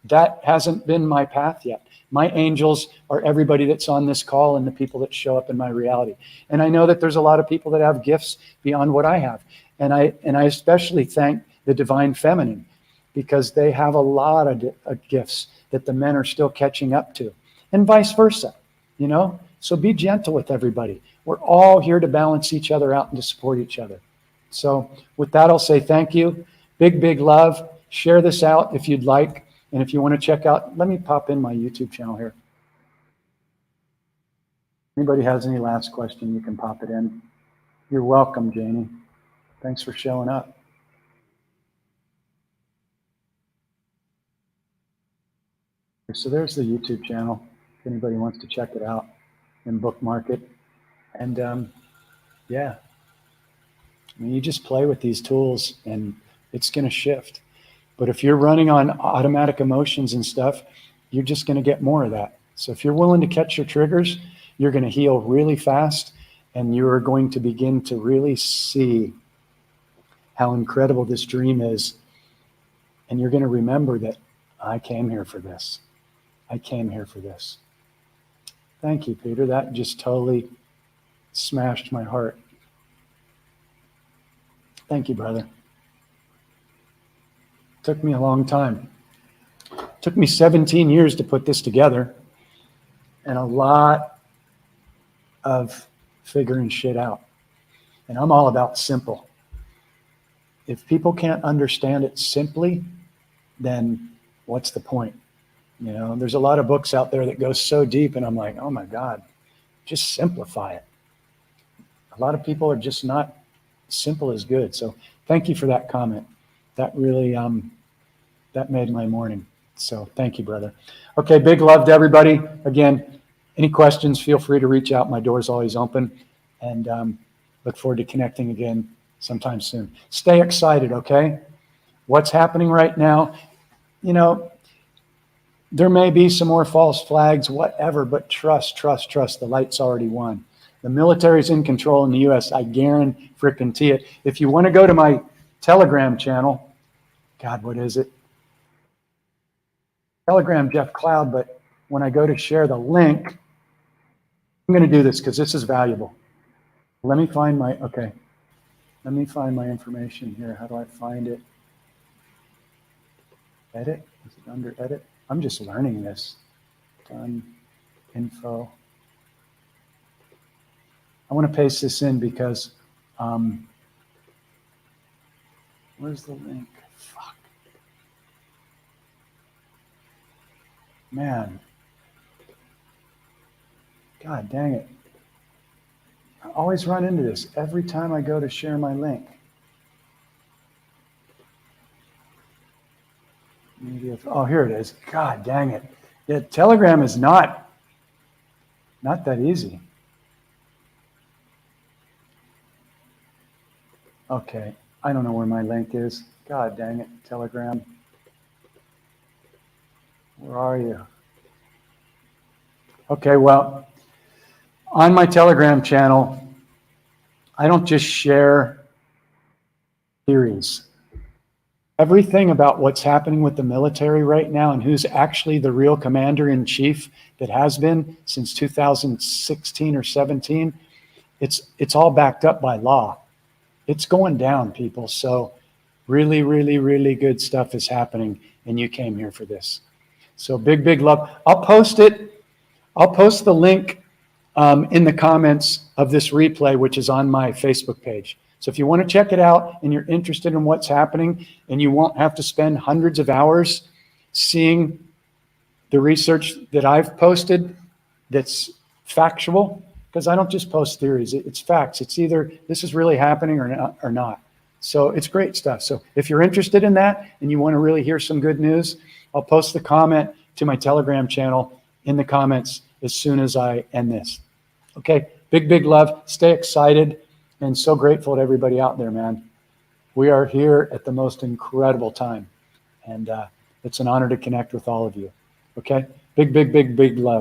That hasn't been my path yet. My angels are everybody that's on this call and the people that show up in my reality. And I know that there's a lot of people that have gifts beyond what I have. And I especially thank the divine feminine, because they have a lot of gifts that the men are still catching up to, and vice versa, So be gentle with everybody. We're all here to balance each other out and to support each other. So with that, I'll say thank you. Big, big love. Share this out if you'd like. And if you want to check out, let me pop in my YouTube channel here. Anybody has any last question, you can pop it in. You're welcome, Janie. Thanks for showing up. So there's the YouTube channel, if anybody wants to check it out and bookmark it. And yeah, you just play with these tools and it's going to shift. But if you're running on automatic emotions and stuff, you're just going to get more of that. So if you're willing to catch your triggers, you're going to heal really fast, and you're going to begin to really see how incredible this dream is. And you're going to remember that I came here for this. I came here for this. Thank you, Peter. That just totally smashed my heart. Thank you, brother. Took me a long time. Took me 17 years to put this together, and a lot of figuring shit out. And I'm all about simple. If people can't understand it simply, then what's the point? There's a lot of books out there that go so deep, and I'm like, oh my God, just simplify it. A lot of people are just not simple as good. So thank you for that comment. That really, that made my morning. So thank you, brother. Okay, big love to everybody. Again, any questions, feel free to reach out. My door's always open, and look forward to connecting again sometime soon. Stay excited, okay? What's happening right now, there may be some more false flags, whatever, but trust. The light's already won. The military's in control in the U.S. I guarantee it. If you want to go to my Telegram channel, God, what is it? Telegram Jeff Cloud, but when I go to share the link, I'm going to do this because this is valuable. Let me find my information here. How do I find it? Edit? Is it under edit? I'm just learning this. Done. Info. I want to paste this in because Where's the link? Fuck. Man. God dang it. I always run into this every time I go to share my link. Oh, here it is. God dang it. Yeah, Telegram is not that easy. Okay. I don't know where my link is. God dang it. Telegram. Where are you? Okay, well, on my Telegram channel, I don't just share theories. Everything about what's happening with the military right now and who's actually the real commander in chief that has been since 2016 or 17, it's all backed up by law. It's going down, people. So really, really, really good stuff is happening, and you came here for this. So big, big love. I'll post it. I'll post the link in the comments of this replay, which is on my Facebook page. So if you want to check it out and you're interested in what's happening and you won't have to spend hundreds of hours seeing the research that I've posted that's factual, because I don't just post theories, it's facts. It's either this is really happening or not. So it's great stuff. So if you're interested in that and you want to really hear some good news, I'll post the comment to my Telegram channel in the comments as soon as I end this. Okay, big, big love. Stay excited and so grateful to everybody out there, man. We are here at the most incredible time. And it's an honor to connect with all of you. Okay, big, big, big, big love.